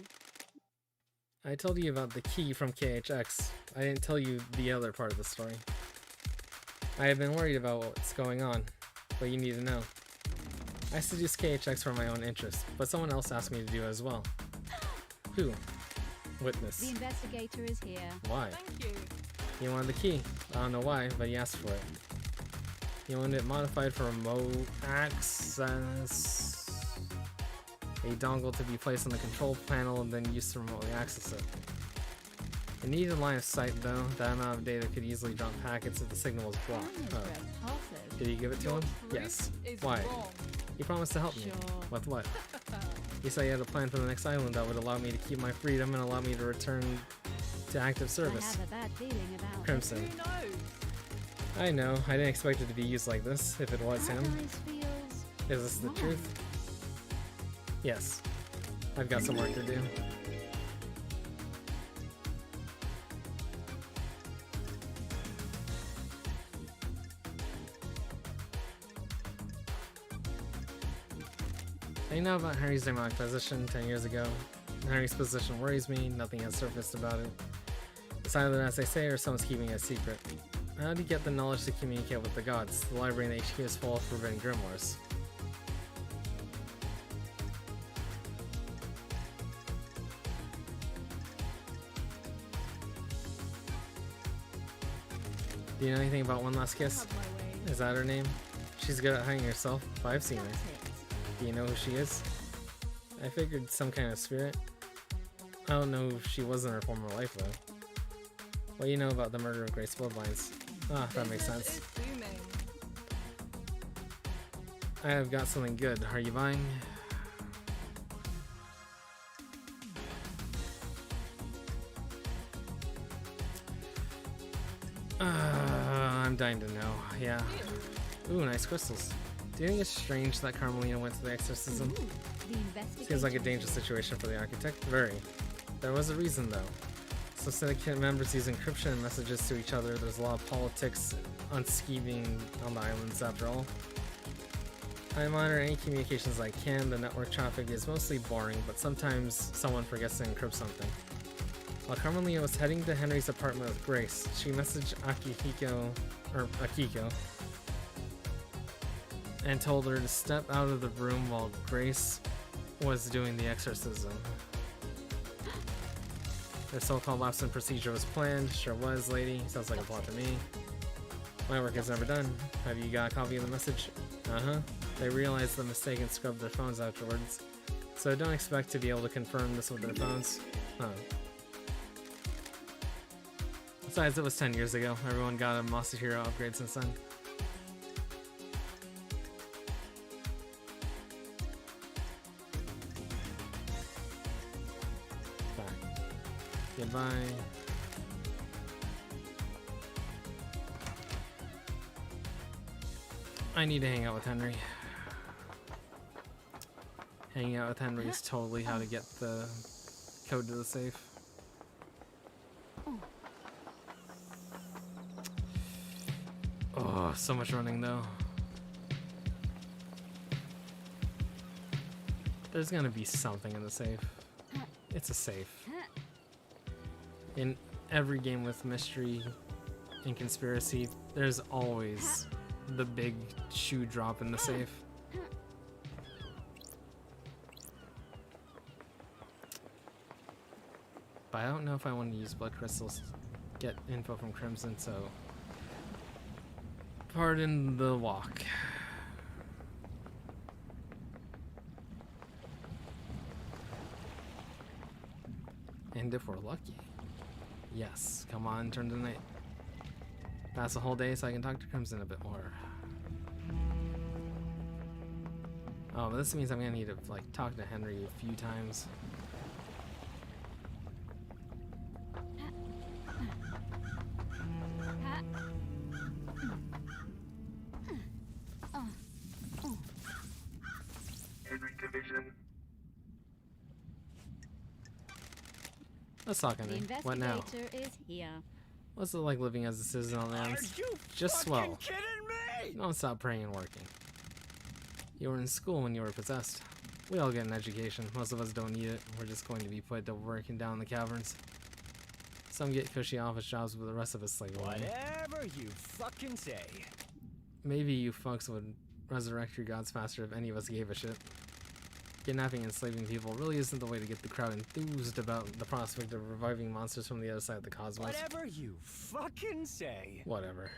I told you about the key from KHX. I didn't tell you the other part of the story. I have been worried about what's going on, but you need to know. I seduced KHX for my own interest, but someone else asked me to do it as well. Who? The Witness. investigator is here. Why? Thank you. He wanted the key. I don't know why, but he asked for it. He wanted it modified for remote access. A dongle to be placed on the control panel and then used to remotely access it. It needed line of sight though. That amount of data could easily drop packets if the signal was blocked. Oh. Repulsive. Did he give it to Your him? proof Yes. is Why? wrong. He promised to help me. Sure. With what? He said he had a plan for the next island that would allow me to keep my freedom and allow me to return to active I service. have a bad feeling about Crimson. Who knows? I know. I didn't expect it to be used like this, if it was him. Paradise feels Is this the wrong. truth? Yes. I've got some work to do. I know about Henry's demonic position 10 years ago. Henry's position worries me, nothing has surfaced about it. It's either as they say or someone's keeping it a secret. How do you get the knowledge to communicate with the gods? The library in the HQ is full of forbidden grimoires. Do you know anything about One Last Kiss? Have my way. Is that her name? She's good at hiding herself, but I've seen her. Got it. Do you know who she is? I figured some kind of spirit. I don't know who she was in her former life though. What do you know about the murder of Grace Bloodlines? Ah, that makes Business sense. is booming. I have got something good. Are you buying? I'm dying to know. Yeah. Ooh, nice crystals. Do you think it's strange that Carmelina went to the exorcism? Ooh, the investigator. Seems like a dangerous situation for the architect. Very. There was a reason though. So syndicate members use encryption and messages to each other. There's a lot of politics on scheming on the islands after all. I monitor any communications I can. The network traffic is mostly boring, but sometimes someone forgets to encrypt something. While Carmelina was heading to Henry's apartment with Grace, she messaged Akiko and told her to step out of the room while Grace was doing the exorcism. The so-called lapse in procedure was planned. Sure was, lady. Sounds like a plot to me. My work is never done. Have you got a copy of the message? Uh-huh. They realized the mistake and scrubbed their phones afterwards. So don't expect to be able to confirm this with their phones. Huh. Besides, it was 10 years ago. Everyone got a Monster Hero upgrade since then. Back. Goodbye. I need to hang out with Henry. Hanging out with Henry is totally how to get the code to the safe. Oh, so much running though. There's gonna be something in the safe. It's a safe. In every game with mystery and conspiracy, there's always the big shoe drop in the safe. But I don't know if I want to use blood crystals to get info from Crimson, so pardon the walk. And if we're lucky, yes, come on, turn to night. Pass the whole day so I can talk to Crimson a bit more. Oh, but this means I'm gonna need to like talk to Henry a few times. Henry Division. Let's talk, Henry. The What now? investigator is here. What's it like living as a citizen on the Are islands? you Just fucking swell. kidding me? Don't stop praying and working. You were in school when you were possessed. We all get an education. Most of us don't need it. We're just going to be put to working down in the caverns. Some get cushy office jobs, but the rest of us slave away. Whatever you fucking say. Maybe you folks would resurrect your gods faster if any of us gave a shit. Kidnapping and enslaving people really isn't the way to get the crowd enthused about the prospect of reviving monsters from the other side of the cosmos. Whatever you fucking say. Whatever.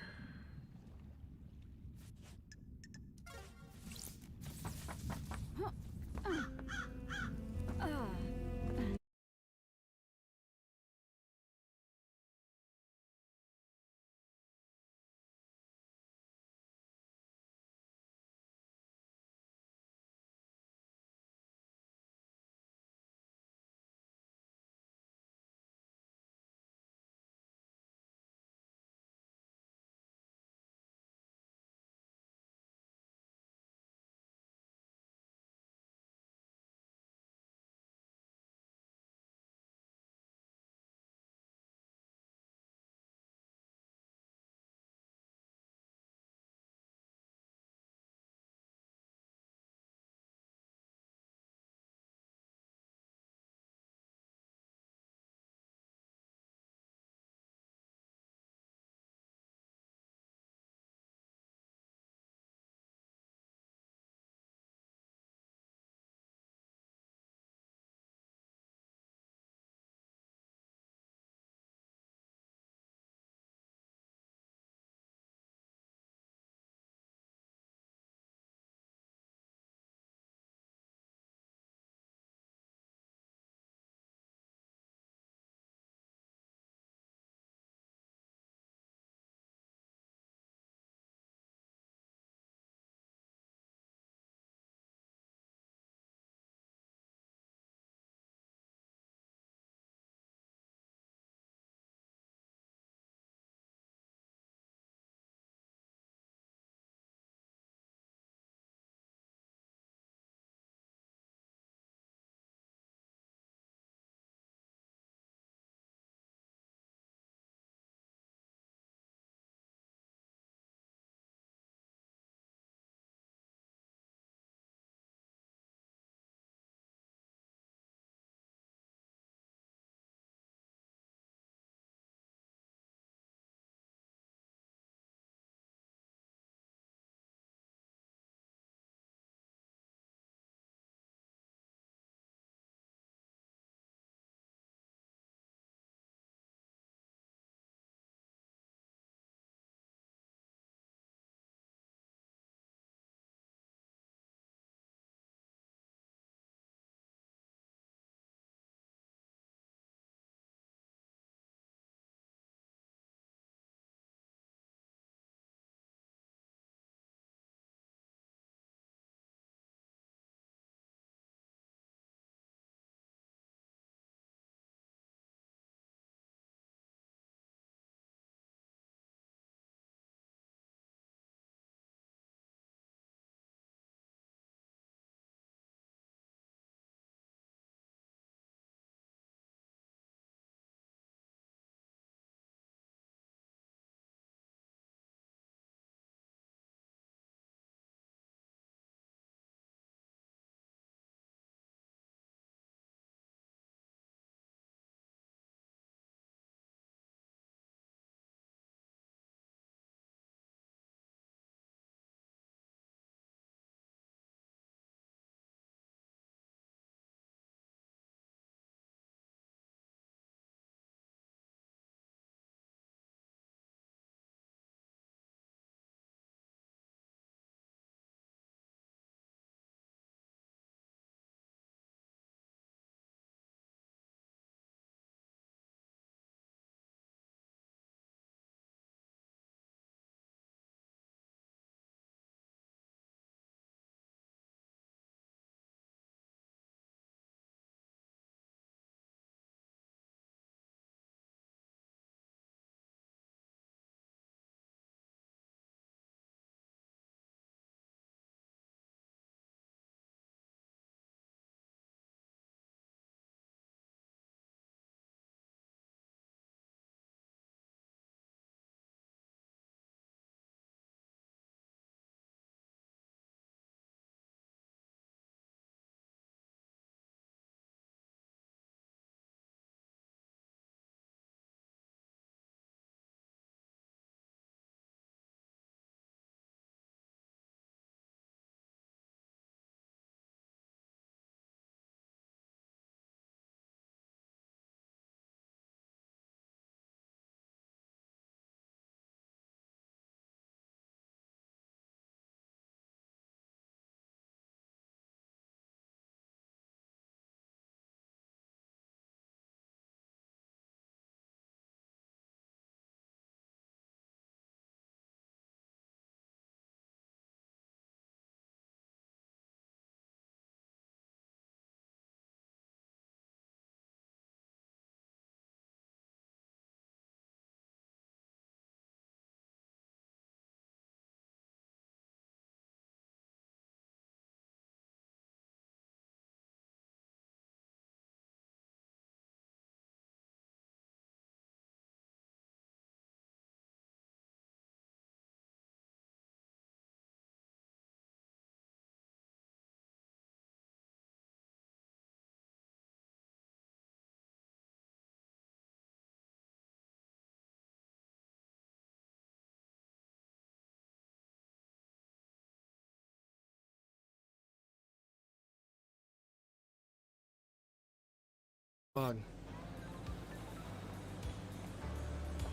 Bug.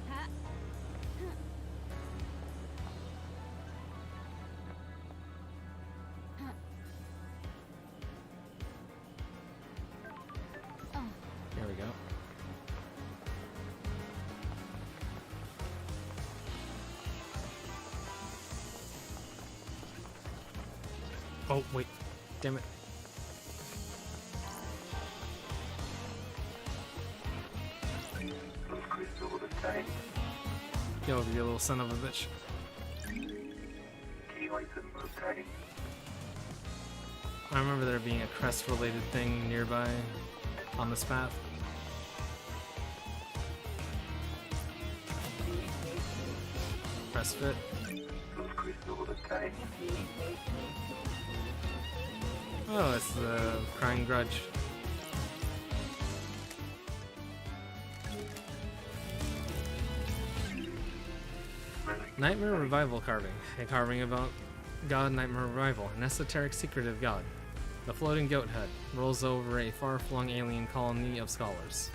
Ha. Oh, Here we go. Oh, wait. Damn it. Plus crystal obtained. Yo, you little son of a bitch. Key item obtained. I remember there being a crest-related thing nearby on this path. Crest fit. Plus crystal obtained. Oh, it's the Crying Grudge. Nightmare Revival carving. A carving about God Nightmare Revival, an esoteric secret of God. The floating goat head rolls over a far-flung alien colony of scholars.